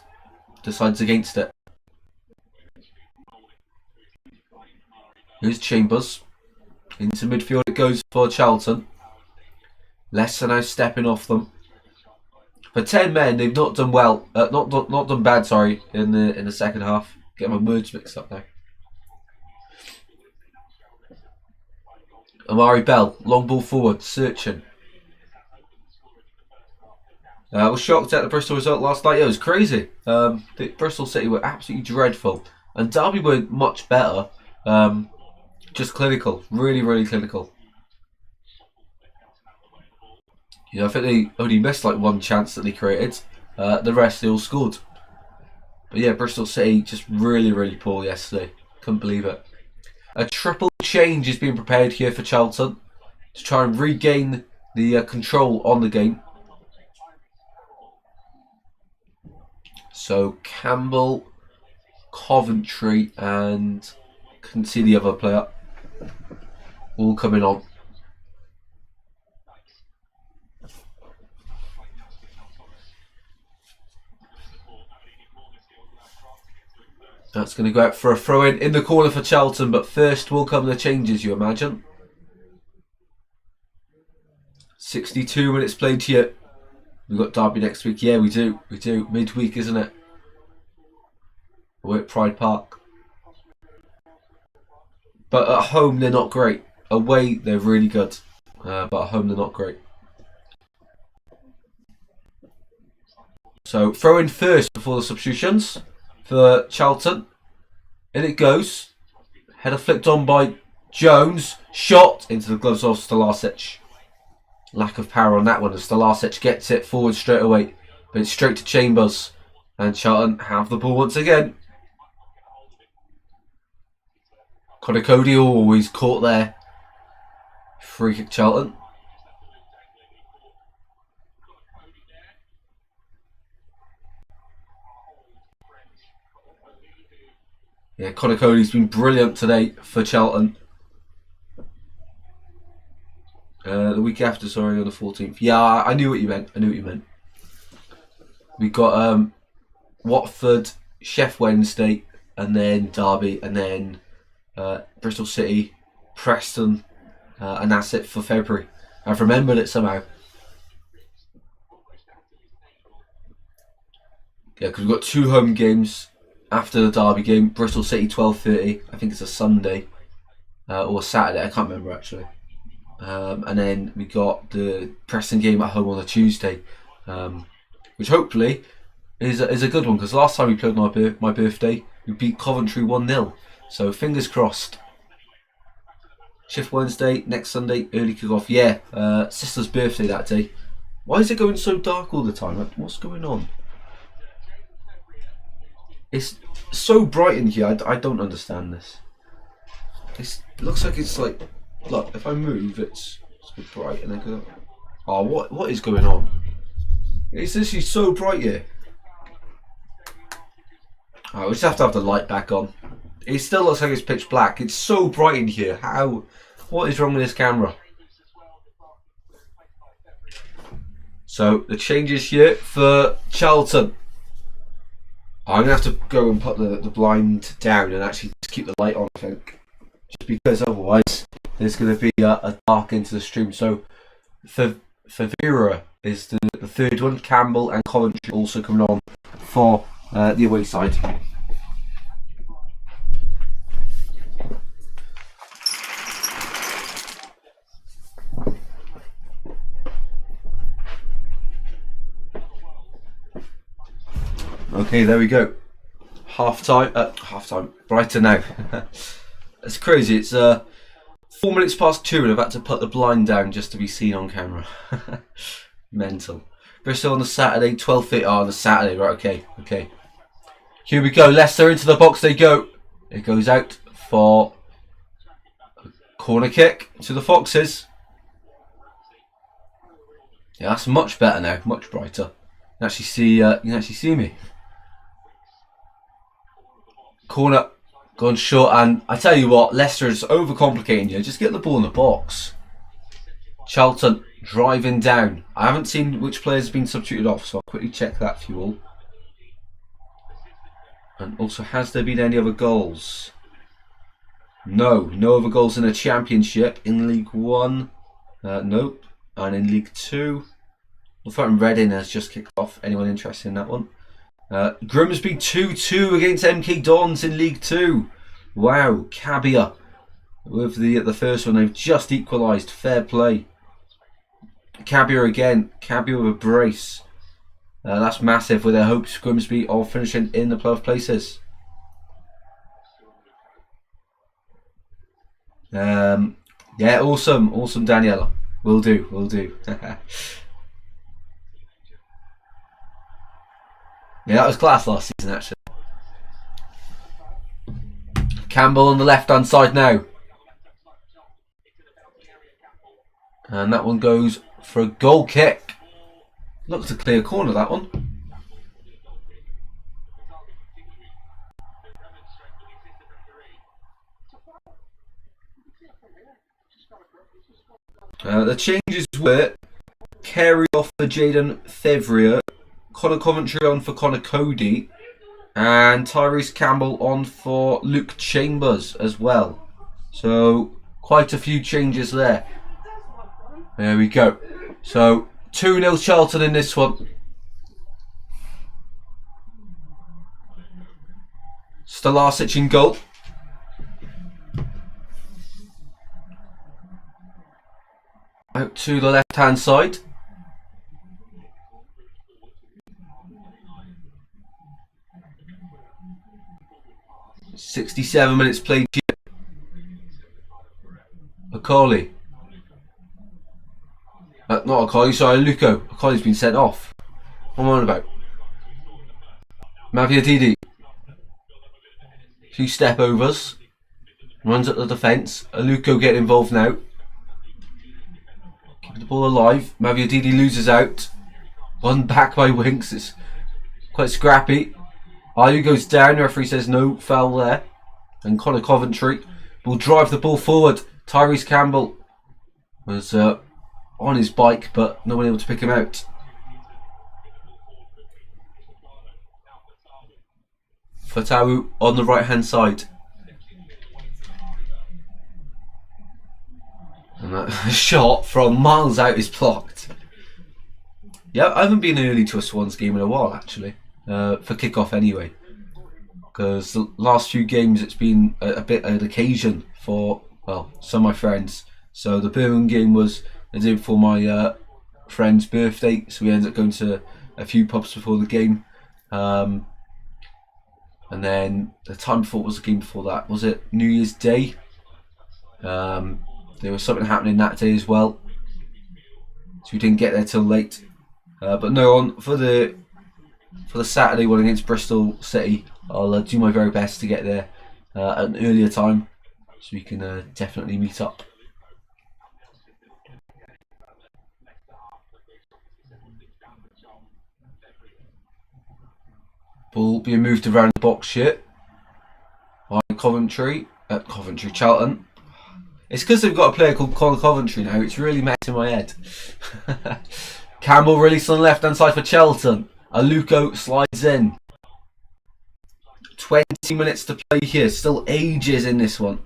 decides against it. Here's Chambers. Into midfield it goes for Charlton. Leicester now stepping off them. For 10 men, they've not done well. Not done bad. Sorry, in the second half. Get my words mixed up now. Amari Bell, long ball forward, searching. I was shocked at the Bristol result last night. Yeah, it was crazy. Bristol City were absolutely dreadful, and Derby weren't much better. Just clinical, really, really clinical. You know, I think they only missed like one chance that they created. The rest they all scored. But yeah, Bristol City just really, really poor yesterday. Couldn't believe it. A triple change is being prepared here for Charlton to try and regain the control on the game. So Campbell, Coventry, and couldn't see the other player all coming on. That's going to go out for a throw in the corner for Charlton, but first will come the changes, you imagine. 62 minutes played here. We've got Derby next week. Yeah, we do. We do. Midweek, isn't it? We're at Pride Park. But at home, they're not great. Away, they're really good. But at home, they're not great. So, throw in first before the substitutions for Charlton. In it goes. Header flicked on by Jones. Shot into the gloves of Stalasic. Lack of power on that one as Stalasic gets it forward straight away. But it's straight to Chambers. And Charlton have the ball once again. Cody always caught there. Free kick Charlton. Yeah, Cody's been brilliant today for Charlton. The week after, sorry, on the 14th. Yeah, I knew what you meant. We got Watford, Sheff Wednesday, and then Derby, and then Bristol City, Preston, and that's it for February. I've remembered it somehow. Yeah, because we've got 2 home games after the Derby game. Bristol City 12:30. I think it's a Sunday or Saturday. I can't remember actually. And then we got the Preston game at home on a Tuesday, which hopefully is a good one, because last time we played on my birthday, we beat Coventry 1-0. So fingers crossed. Shift Wednesday, next Sunday, early kick-off. Yeah, sister's birthday that day. Why is it going so dark all the time? What's going on? It's so bright in here. I don't understand this. It looks like it's like, look, if I move, it's so bright, and then go. Oh, what is going on? It's literally so bright here. Oh, we just have to have the light back on. It still looks like it's pitch black. It's so bright in here. How? What is wrong with this camera? So the changes here for Charlton. I'm going to have to go and put the blind down and actually just keep the light on, I think. Just because otherwise there's going to be a dark into the stream. So for Vera is the third one. Campbell and Coventry also coming on for the away side. Okay, there we go. Half time. Brighter now. It's crazy. It's 4 minutes past 2 and I've had to put the blind down just to be seen on camera. Mental. Bristol on the Saturday, 12:30. Oh, on the Saturday, right, okay. Here we go, Leicester into the box they go. It goes out for a corner kick to the Foxes. Yeah, that's much better now, much brighter. You can actually see me. Corner gone short, and I tell you what, Leicester is overcomplicating you. Just get the ball in the box. Charlton driving down. I haven't seen which players have been substituted off, so I'll quickly check that for you all. And also, has there been any other goals? No other goals in the Championship. In League 1, nope. And in League 2, Northampton Reading has just kicked off. Anyone interested in that one? Grimsby 2-2 against MK Dons in League 2. Wow, Cabia with the first one. They've just equalised. Fair play. Cabia again. Cabia with a brace. That's massive with their hopes, Grimsby, of finishing in the playoff places. Yeah, awesome, Daniela. Will do. Yeah, that was class last season, actually. Campbell on the left-hand side now. And that one goes for a goal kick. Looks a clear corner, that one. The changes were Carey off for Jaden Thevrier, Connor Coventry on for Connor Cody, and Tyrese Campbell on for Luke Chambers as well. So quite a few changes there. There we go. So 2-0 Charlton in this one. Stalasic in goal. Out to the left hand side. "67 minutes played here." Akoli. Not Akoli, sorry, Luco. Akoli's been sent off. What am I on about? Maviadidi. Few step overs. Runs at the defence. Aluko getting involved now. Keeping the ball alive. Maviadidi loses out. One back by Winks. It's quite scrappy. Ayu goes down. The referee says no foul there. And Connor Coventry will drive the ball forward. Tyrese Campbell was on his bike, but no one able to pick him out. Fatawu on the right hand side. And that shot from miles out is blocked. Yeah, I haven't been early to a Swans game in a while, actually. For kick-off anyway. Because the last few games it's been a bit of an occasion for, well, some of my friends. So the Birmingham game was the day before my friend's birthday, so we ended up going to a few pubs before the game. And then the time before was the game before that. Was it New Year's Day? There was something happening that day as well, so we didn't get there till late. But no, on for the Saturday one against Bristol City, I'll do my very best to get there at an earlier time, so we can definitely meet up. Ball being moved around the box here by Charlton. It's because they've got a player called Connor Coventry now. It's really messing my head. Campbell released on the left hand side for Charlton. Aluko slides in. 20 minutes to play here. Still ages in this one.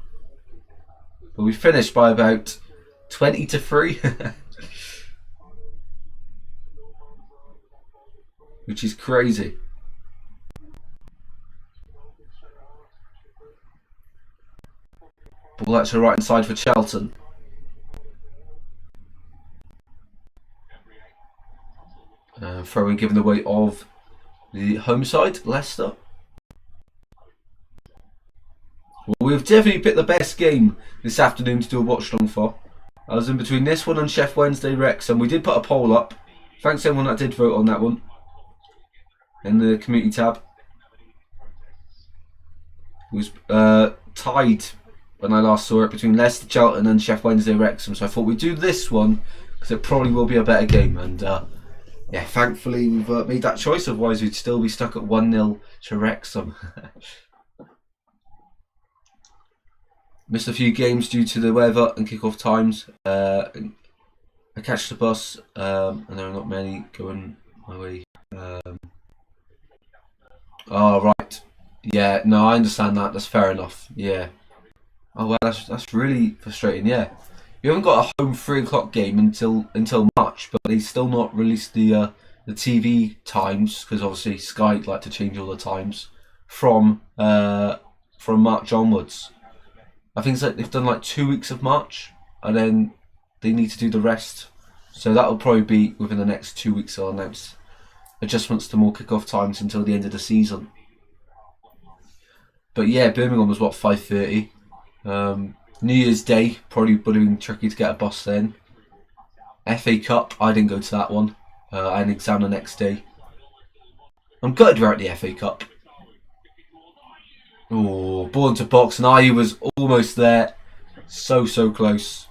But we finished by about 20-3. Which is crazy. Ball out to the right hand side for Charlton. Throwing given the weight of the home side, Leicester. Well, we've definitely picked the best game this afternoon to do a watch along for. I was in between this one and Chef Wednesday Wrexham. We did put a poll up. Thanks to everyone that did vote on that one in the community tab. It was tied when I last saw it between Leicester, Charlton and Chef Wednesday Wrexham. So I thought we'd do this one because it probably will be a better game. And yeah, thankfully we've made that choice. Otherwise we'd still be stuck at 1-0 to Wrexham. Missed a few games due to the weather and kick-off times. I catch the bus and there are not many going my way. Oh, right. Yeah, no, I understand that. That's fair enough. Yeah. Oh, well, that's really frustrating, yeah. You haven't got a home 3 o'clock game until March, but they still not released the TV times, because obviously Sky like to change all the times from March onwards. I think it's like they've done like 2 weeks of March, and then they need to do the rest. So that'll probably be within the next 2 weeks. They'll announce adjustments to more kick-off times until the end of the season. But yeah, Birmingham was what, 5:30. New Year's Day, probably being tricky to get a bus then. FA Cup, I didn't go to that one. I had an exam the next day. I'm gutted we're at the FA Cup. Oh, ball into box, and I was almost there. So close.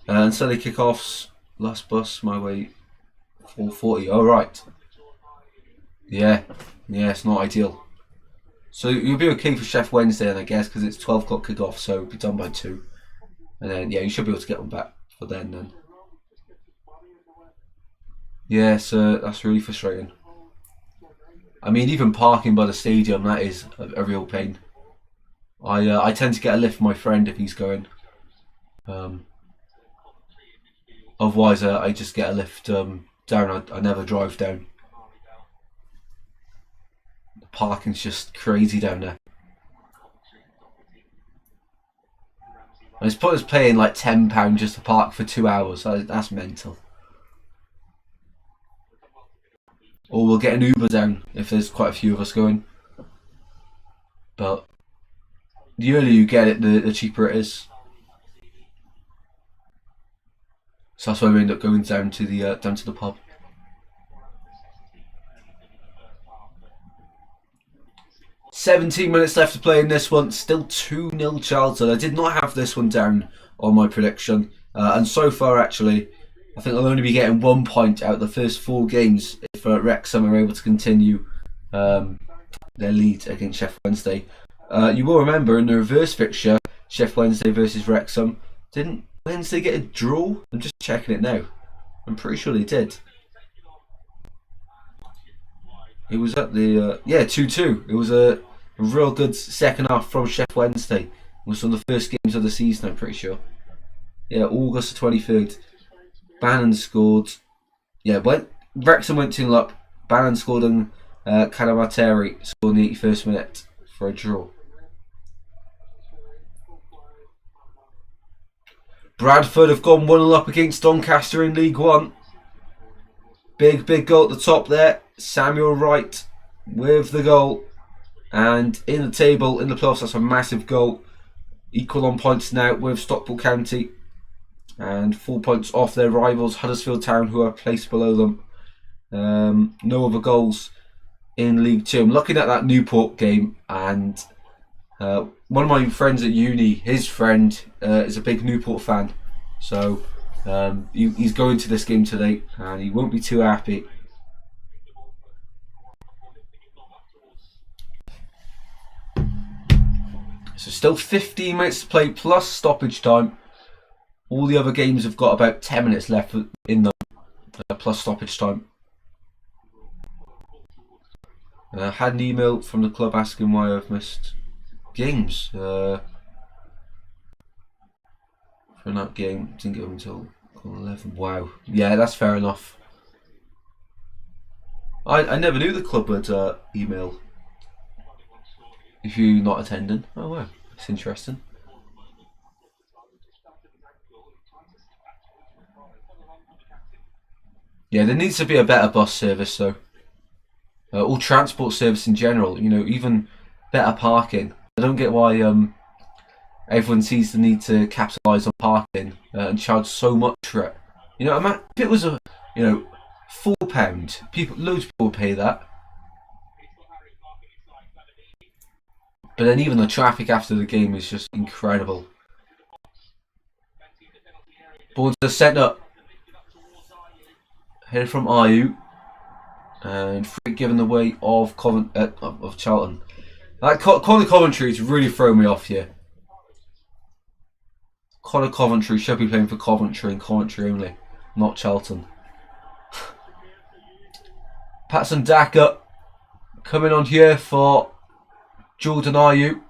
And Sunday kickoffs, last bus, my way, 4:40. Oh, right. Yeah, it's not ideal. So you'll be okay for Chef Wednesday, then, I guess, because it's 12 o'clock kickoff, so it'll be done by 2. And then, yeah, you should be able to get them back for then. Yeah, so that's really frustrating. I mean, even parking by the stadium, that is a real pain. I tend to get a lift from my friend if he's going. Otherwise, I just get a lift down. I never drive down. The parking's just crazy down there. And it's put us paying like £10 just to park for 2 hours. That's mental. Or we'll get an Uber down if there's quite a few of us going. But the earlier you get it, the cheaper it is. So that's why we end up going down to the pub. "17 minutes left to play in this one. Still 2-0 Charlton. I did not have this one down on my prediction. And so far, actually, I think I'll only be getting 1 point out of the first 4 games if Wrexham are able to continue their lead against Sheffield Wednesday. You will remember in the reverse fixture, Sheffield Wednesday versus Wrexham, didn't Wednesday get a draw? I'm just checking it now. I'm pretty sure they did. It was at the 2-2. It was a real good second half from Sheffield Wednesday. It was one of the first games of the season, I'm pretty sure. Yeah, August the 23rd. Bannon scored. Yeah, Wrexham went 2-0 up. Bannon scored and Calamateri scored in the 81st minute for a draw. Bradford have gone 1-0 up against Doncaster in League One. Big goal at the top there. Samuel Wright with the goal. And in the table, in the playoffs, that's a massive goal. Equal on points now with Stockport County. And 4 points off their rivals, Huddersfield Town, who are placed below them. No other goals in League 2. I'm looking at that Newport game, and one of my friends at uni, his friend is a big Newport fan. So he's going to this game today, and he won't be too happy. So still 15 minutes to play plus stoppage time. All the other games have got about 10 minutes left in them, plus stoppage time. I had an email from the club asking why I've missed games. For that game, didn't get home until 11. Wow. Yeah, that's fair enough. I never knew the club would email if you're not attending. Oh wow, that's interesting. Yeah, there needs to be a better bus service though. All transport service in general. You know, even better parking. I don't get why everyone sees the need to capitalise on parking and charge so much for it. You know, if it was a £4, loads of people would pay that. But then even the traffic after the game is just incredible. Ball to the centre. Headed from Ayu. And free given the way of Charlton. Connor Coventry is really throwing me off here. Connor Coventry should be playing for Coventry and Coventry only, not Charlton. Patson Daka coming on here for Jordan Ayu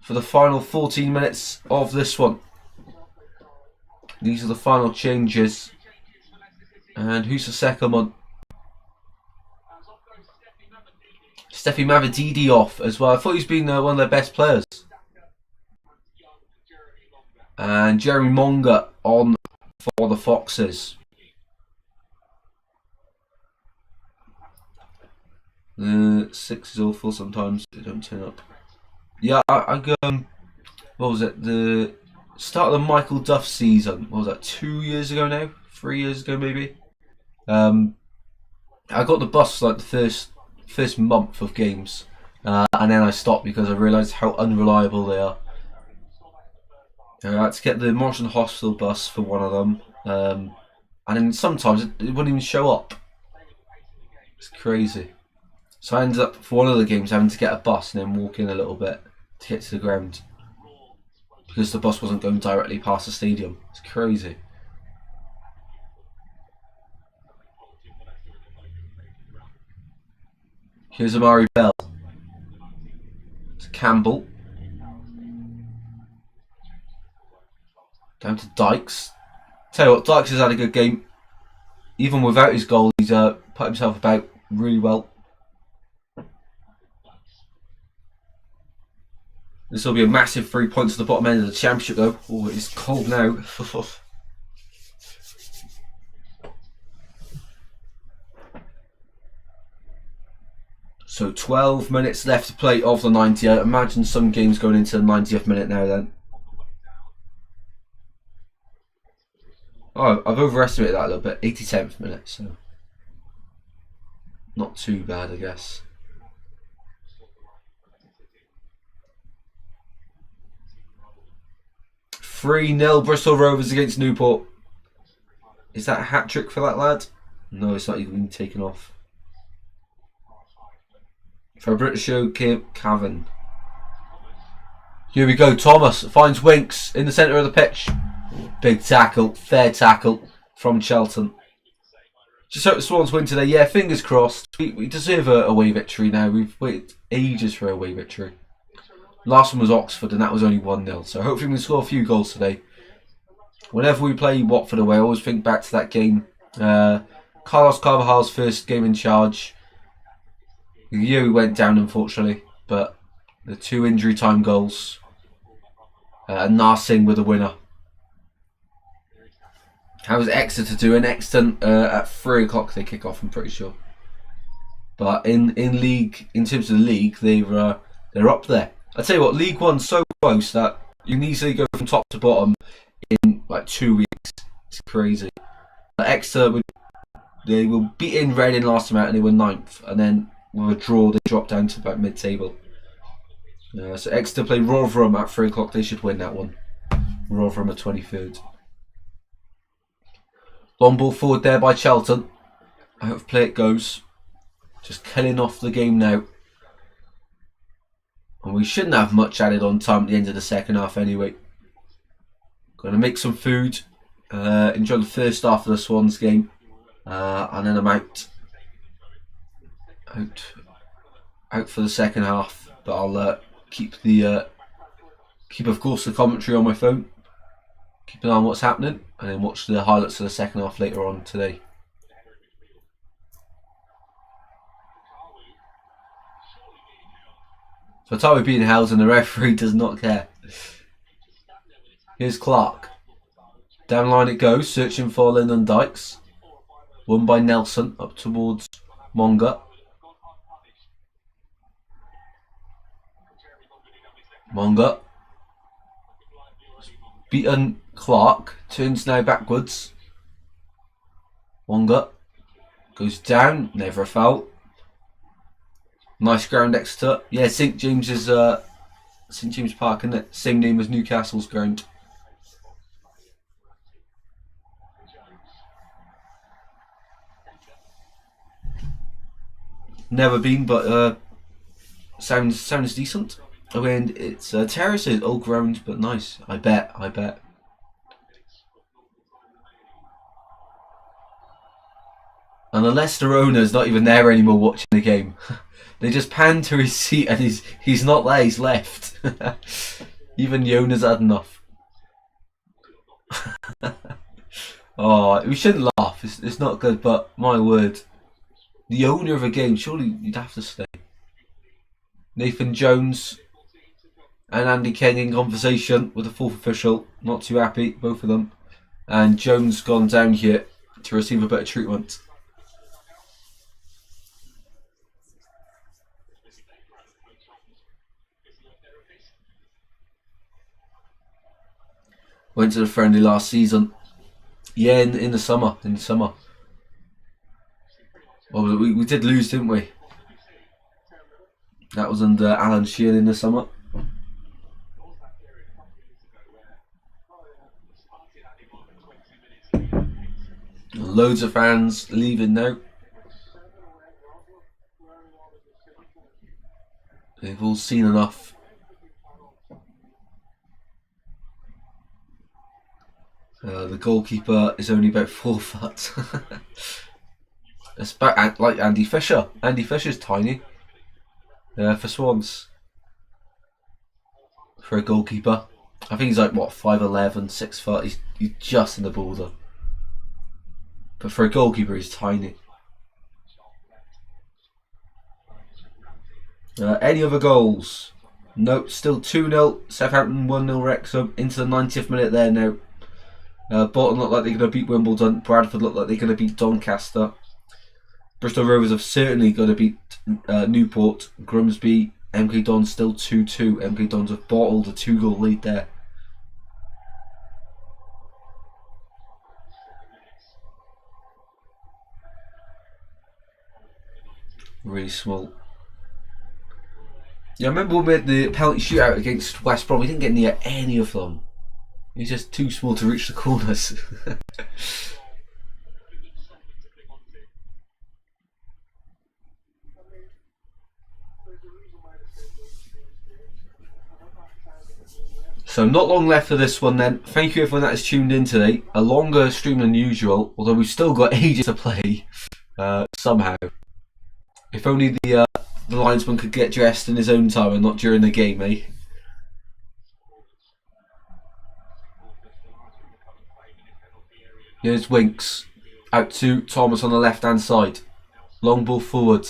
for the final 14 minutes of this one. These are the final changes. And who's the second one? Steffi Mavididi off as well. I thought he's been one of their best players. And Jeremy Monga on for the Foxes. The 6 is awful sometimes. They don't turn up. Yeah, what was it? The start of the Michael Duff season. What was that? 2 years ago now? 3 years ago maybe. I got the bus like the first month of games, and then I stopped because I realised how unreliable they are. I had to get the Morrison Hospital bus for one of them, and then sometimes it wouldn't even show up. It's crazy. So I ended up for one of the games having to get a bus and then walk in a little bit to get to the ground because the bus wasn't going directly past the stadium. It's crazy. Here's Amari Bell. To Campbell. Down to Dykes. Tell you what, Dykes has had a good game. Even without his goal, he's put himself about really well. This will be a massive 3 points to the bottom end of the championship though. Oh, it's cold now. So 12 minutes left to play of the 90. I imagine some games going into the 90th minute now then. Oh, I've overestimated that a little bit. 87th minute, so not too bad, I guess. (3-0) Bristol Rovers against Newport. Is that a hat-trick for that lad? No, it's not even taken off. For British show, Cavan. Here we go. Thomas finds Winks in the centre of the pitch. Big tackle, fair tackle from Charlton. Just hope the Swans win today. Yeah, fingers crossed. We deserve a away victory now. We've waited ages for a away victory. Last one was Oxford and that was only 1-0. So hopefully we can score a few goals today. Whenever we play Watford away, I always think back to that game. Carlos Carvajal's first game in charge. The year we went down, unfortunately, but the 2 injury time goals. Narsing with the winner. How was Exeter doing? Exeter at 3 o'clock they kick off, I'm pretty sure. But in league, in terms of the league, they're up there. I tell you what, League One's so close that you can easily go from top to bottom in like 2 weeks. It's crazy. But Exeter they were beating Reading last time out and they were 9th, and then with a draw they dropped down to about mid-table. So Exeter play Rotherham at 3 o'clock. They should win that one. Rotherham are 23rd. Long ball forward there by Charlton. Out of play it goes. Just killing off the game now. And we shouldn't have much added on time at the end of the second half anyway. Gonna make some food. Enjoy the first half of the Swans game. And then I'm out for the second half. But I'll keep of course the commentary on my phone. Keep an eye on what's happening, and then watch the highlights of the second half later on today. Fatawi being held and the referee does not care. Here's Clark. Down line it goes, searching for Lyndon Dykes. Won by Nelson, up towards Monga. Monga. Beaten Clark, turns now backwards. Monga. Goes down, never a foul. Nice ground Exeter. Yeah, St James's St James Park, isn't it? Same name as Newcastle's ground. Never been, but sounds decent. I mean, it's terraces, old ground, but nice. I bet. And the Leicester owner's not even there anymore watching the game. They just pan to his seat and he's not there, he's left. Even the owner's had enough. Oh, we shouldn't laugh, it's not good, but my word. The owner of a game, surely you'd have to stay. Nathan Jones and Andy King in conversation with the fourth official. Not too happy, both of them. And Jones gone down here to receive a bit of treatment. Went to the friendly last season. Yeah, in the summer. Well, we did lose, didn't we? That was under Alan Sheehan in the summer. Loads of fans leaving now. They've all seen enough. The goalkeeper is only about 4 foot. It's about like Andy Fisher. Andy Fisher's tiny. For Swans. For a goalkeeper. I think he's like, what, 5'11", 6 foot. He's just in the border. But for a goalkeeper, he's tiny. Any other goals? Nope, still 2-0. Southampton 1-0 Wrexham. Into the 90th minute there now. Bolton look like they're going to beat Wimbledon. Bradford look like they're going to beat Doncaster. Bristol Rovers have certainly got to beat Newport. Grimsby, MK Dons still 2-2. MK Dons have bottled a 2-goal lead there. Really small. Yeah, I remember when we had the penalty shootout against West Brom. We didn't get near any of them. He's just too small to reach the corners. So not long left for this one then. Thank you everyone that has tuned in today. A longer stream than usual, although we've still got ages to play. Somehow. If only the linesman could get dressed in his own time and not during the game, eh? Here's Winks. Out to Thomas on the left hand side. Long ball forward.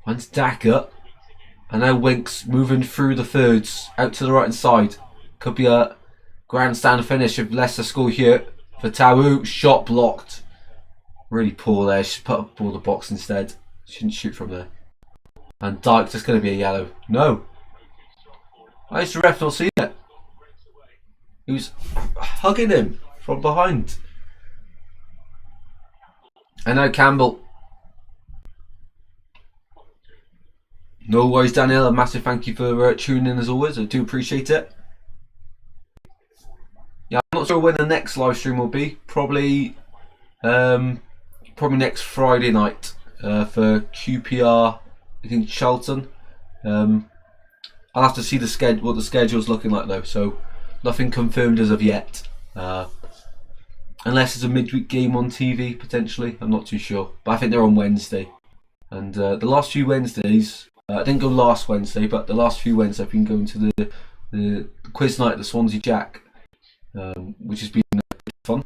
Finds Daka. And now Winks moving through the thirds. Out to the right hand side. Could be a grandstand finish if Leicester score here. For Tau. Shot blocked. Really poor there. She put up ball the box instead. Shouldn't shoot from there. And Dyke just going to be a yellow. No. Why is the ref not seeing it? He was hugging him from behind. And now Campbell. No worries, Daniel. A massive thank you for tuning in as always. I do appreciate it. Yeah, I'm not sure when the next live stream will be. Probably next Friday night for QPR against Charlton. I'll have to see what the schedule's looking like though. So nothing confirmed as of yet. Unless it's a midweek game on TV potentially. I'm not too sure. But I think they're on Wednesday. And the last few Wednesdays, I didn't go last Wednesday, but the last few Wednesdays I've been going to the quiz night at the Swansea Jack, which has been fun.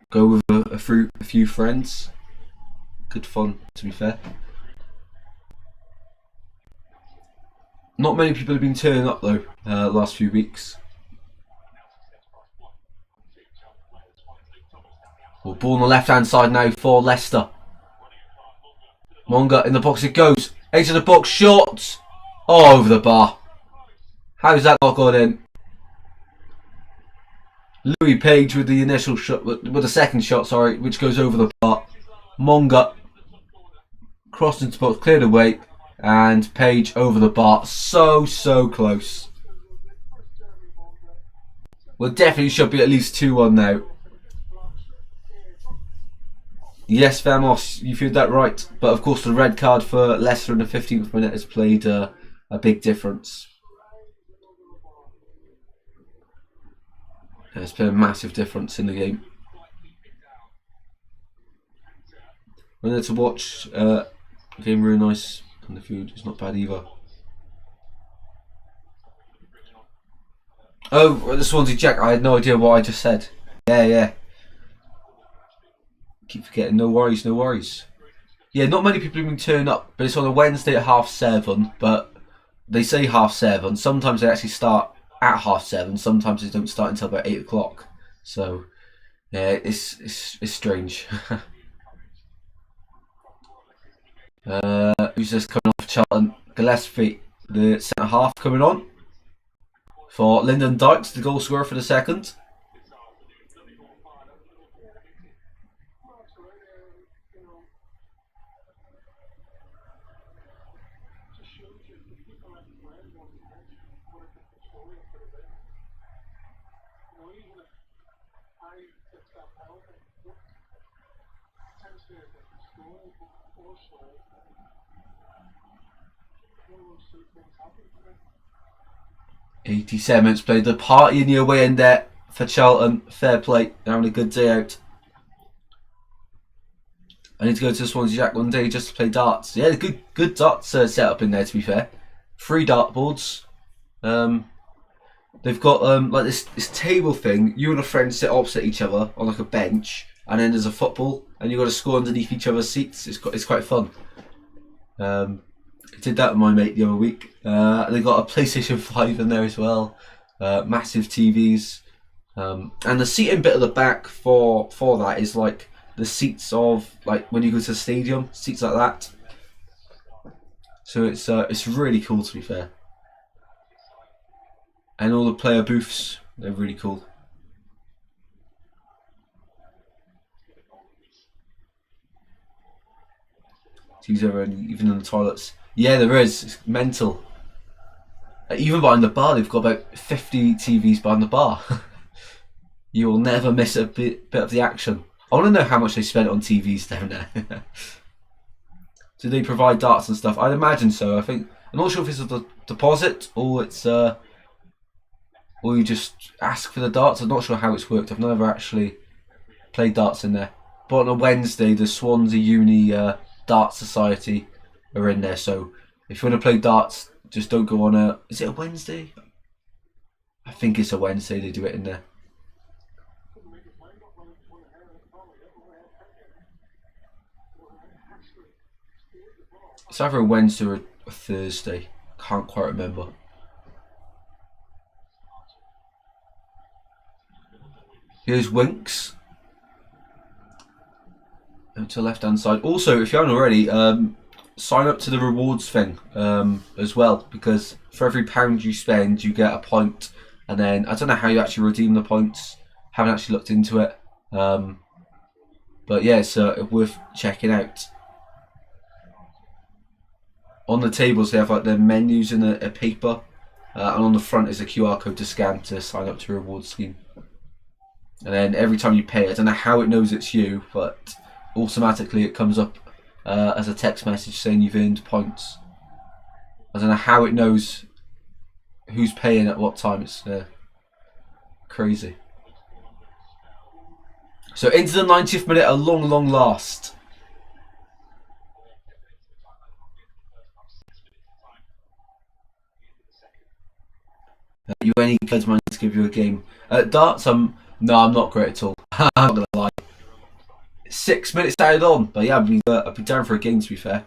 Go with a few friends. Good fun, to be fair. Not many people have been turning up though last few weeks. Well, ball on the left hand side now for Leicester. Monga in the box it goes. Edge of the box, shot. Oh, over the bar. How's that not gone in? Louis Page with the initial shot, with the second shot, sorry, which goes over the bar. Monga crossed into box, cleared away, and Page over the bar. So close. Well, definitely should be at least 2-1 now. Yes, Vamos, you've heard that right. But of course, the red card for Leicester in the 15th minute has played a big difference. It's been a massive difference in the game. We're there to watch the game, really nice, and the food is not bad either. Oh, the Swansea Jack, I had no idea what I just said. Yeah. Keep forgetting, no worries. Yeah, not many people have been turning up, but it's on a Wednesday at 7:30, but they say 7:30. Sometimes they actually start at 7:30, sometimes they don't start until about 8 o'clock. So, yeah, it's strange. Who's this coming off Charlton? Gillespie, the centre half, coming on for Lyndon Dykes, the goal scorer for the second. "87 minutes played. The party in your way in there for Charlton. Fair play. They're having a good day out. I need to go to the Swansea Jack one day just to play darts. Yeah, good darts set up in there, to be fair. 3 dartboards. They've got like this table thing. You and a friend sit opposite each other on like a bench, and then there's a football, and you've got to score underneath each other's seats. It's quite fun. I did that with my mate the other week. They got a PlayStation 5 in there as well. Massive TVs. And the seating bit at the back for that is like the seats of like when you go to the stadium, seats like that. So it's really cool, to be fair. And all the player booths, they're really cool. TVs everywhere, even in the toilets. Yeah, there is. It's mental. Even behind the bar, they've got about 50 TVs behind the bar. You will never miss a bit of the action. I want to know how much they spent on TVs down there. Do they provide darts and stuff? I'd imagine so. I'm not sure if it's a deposit or it's or you just ask for the darts. I'm not sure how it's worked. I've never actually played darts in there. But on a Wednesday, the Swansea Uni Darts Society are in there. So if you want to play darts, just don't go on is it a Wednesday? I think it's a Wednesday they do it in there. It's either a Wednesday or a Thursday. Can't quite remember. Here's Winks. To the left hand side. Also, if you haven't already, sign up to the rewards thing as well, because for every £1 you spend, you get a point. And then I don't know how you actually redeem the points. Haven't actually looked into it. But yeah, it's worth checking out. On the tables they have like their menus in a paper, and on the front is a QR code to scan to sign up to a reward scheme. And then every time you pay, I don't know how it knows it's you, but automatically it comes up as a text message saying you've earned points. I don't know how it knows who's paying at what time. It's crazy. So into the 90th minute, a long last. You any good man to give you a game? Darts, no, I'm not great at all. I'm not gonna lie. 6 minutes added on, but yeah, I'd be down for a game, to be fair.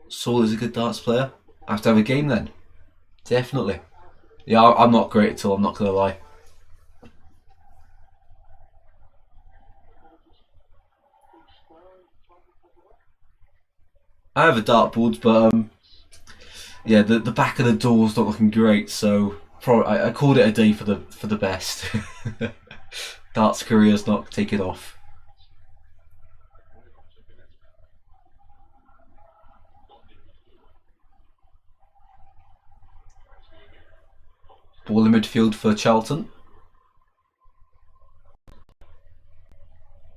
Saul is a good darts player. I have to have a game then. Definitely. Yeah, I'm not great at all, I'm not going to lie. I have a dartboard, but yeah, the back of the door's not looking great, so probably I called it a day for the best. Darts career's not taking off. Ball in midfield for Charlton.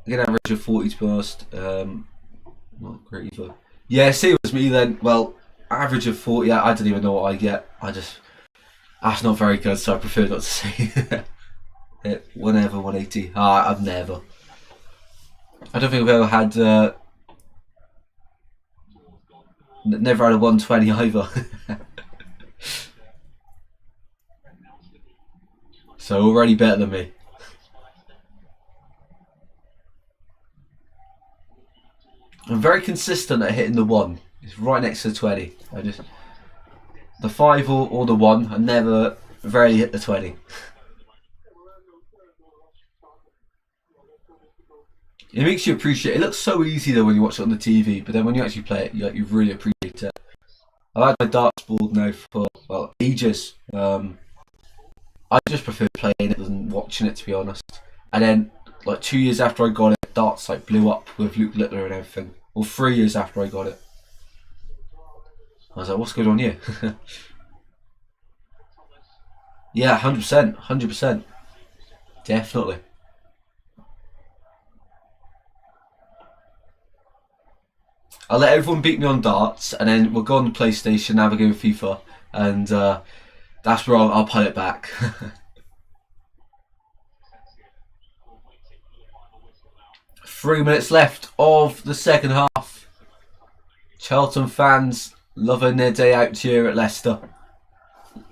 I get an average of 40 to be honest. Not great either. Yeah, same as me then. Well, average of 40. I don't even know what I get. That's not very good, so I prefer not to say. Whenever 180. I've never. I don't think I've ever had. Never had a 120 either. So already better than me. I'm very consistent at hitting the 1. It's right next to the 20. The 5 or the 1. I never rarely hit the 20. It makes you appreciate it. It looks so easy though when you watch it on the TV, but then when you actually play it, you really appreciate it. I've had my darts board now for ages. I just prefer playing it than watching it, to be honest. And then, 2 years after I got it, darts blew up with Luke Littler and everything. Or 3 years after I got it. I was like, what's going on here? Yeah, 100%, 100%. Definitely. I'll let everyone beat me on darts, and then we'll go on the PlayStation, have a game of FIFA, and that's where I'll pull it back. 3 minutes left of the second half. Charlton fans loving their day out here at Leicester.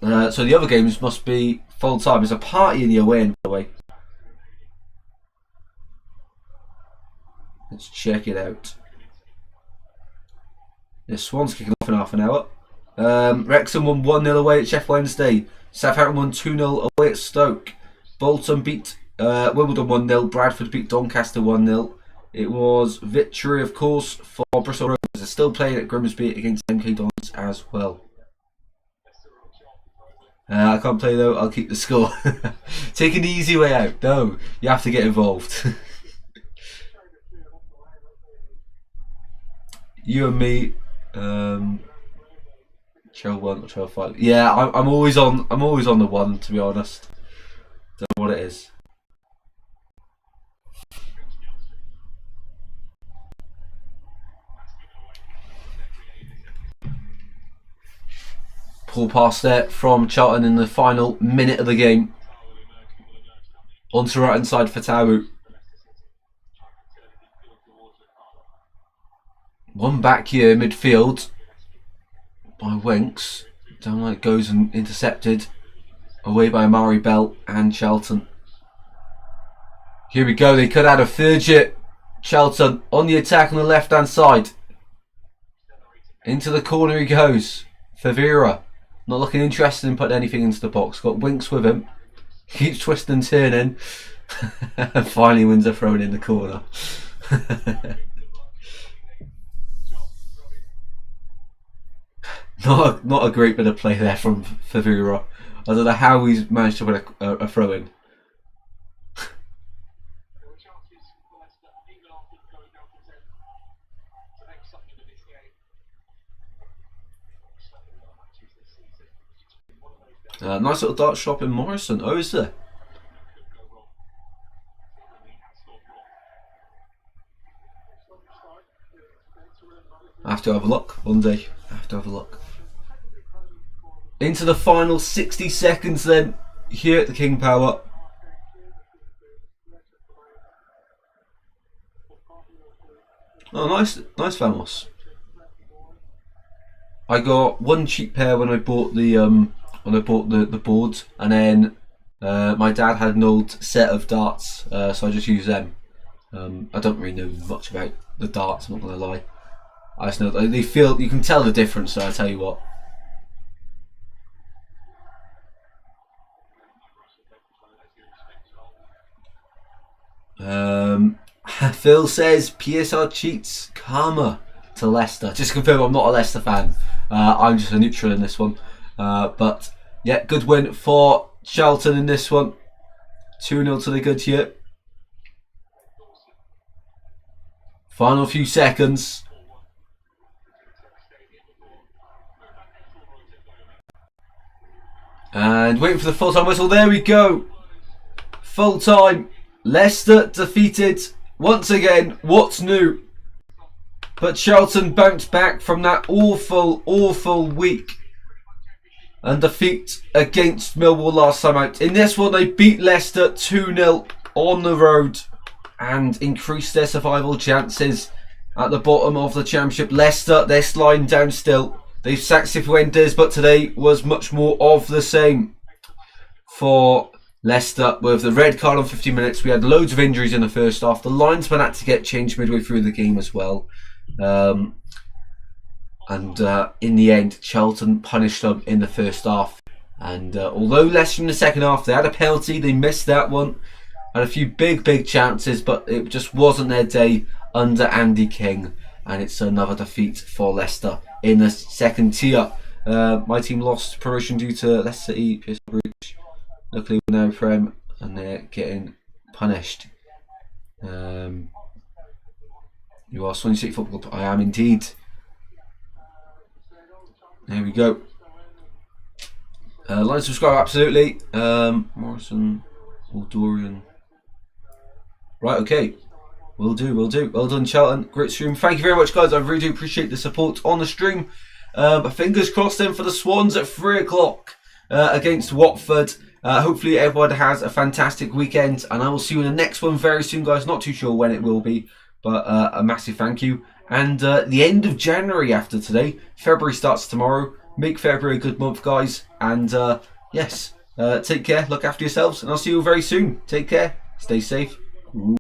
So the other games must be full time. There's a party in the away end, by the way. Let's check it out. The Swans kicking off in half an hour. Wrexham won 1-0 away at Sheffield Wednesday. Southampton won 2-0 away at Stoke. Bolton beat Wimbledon 1-0. Bradford beat Doncaster 1-0. It was victory, of course, for Bristol Rovers. They're still playing at Grimsby against MK Dons as well. I can't play though, I'll keep the score. Taking the easy way out. No, you have to get involved. You and me, trail 1 or trail 5. Yeah, I'm always on the 1, to be honest. Don't know what it is. Pull past there from Charlton in the final minute of the game. Onto right hand side for Tawu. One back here midfield by Winks. Down like goes and intercepted. Away by Amari Bell and Charlton. Here we go, they could add a third here. Charlton on the attack on the left hand side. Into the corner he goes. Favira. Not looking interested in putting anything into the box. Got Winks with him. Keeps twisting and turning. And finally wins a throw in the corner. Not a great bit of play there from Favira. I don't know how he's managed to win a throw in. Nice little dart shop in Morrison. Oh, is there? I have to have a look one day. I have to have a look. Into the final 60 seconds then, here at the King Power. Oh, nice Vamos. I got one cheap pair when I bought the boards, and then my dad had an old set of darts, so I just used them. I don't really know much about the darts, I'm not gonna lie. I just know they feel, you can tell the difference. So I tell you what. Phil says PSR cheats karma to Leicester. Just to confirm, I'm not a Leicester fan. I'm just a neutral in this one. But yeah, good win for Charlton in this one. 2-0 to the good here. Final few seconds. And waiting for the full-time whistle. There we go. Full-time. Leicester defeated once again. What's new? But Charlton bounced back from that awful week and defeat against Millwall last time out. In this one, they beat Leicester 2-0 on the road and increased their survival chances at the bottom of the Championship. Leicester, they're sliding down still. They've sacked Cifuentes, but today was much more of the same for Leicester. With the red card on 50 minutes, we had loads of injuries in the first half. The linesman had to get changed midway through the game as well. In the end, Charlton punished them in the first half. And although Leicester in the second half, they had a penalty, they missed that one. Had a few big chances, but it just wasn't their day under Andy King. And it's another defeat for Leicester in the second tier. My team lost promotion due to Leicester City, PSL Bridge. Luckily we're now Prem and they're getting punished. You are Swansea City Football Club. I am indeed. There we go. Like and subscribe, absolutely. Morrison, Dorian. Right, okay. Will do. Well done, Charlton. Great stream. Thank you very much, guys. I really do appreciate the support on the stream. Fingers crossed then for the Swans at 3 o'clock against Watford. Hopefully everyone has a fantastic weekend, and I will see you in the next one very soon, guys. Not too sure when it will be, but a massive thank you. And the end of January after today. February starts tomorrow. Make February a good month, guys. And yes, take care, look after yourselves, and I'll see you very soon. Take care, stay safe.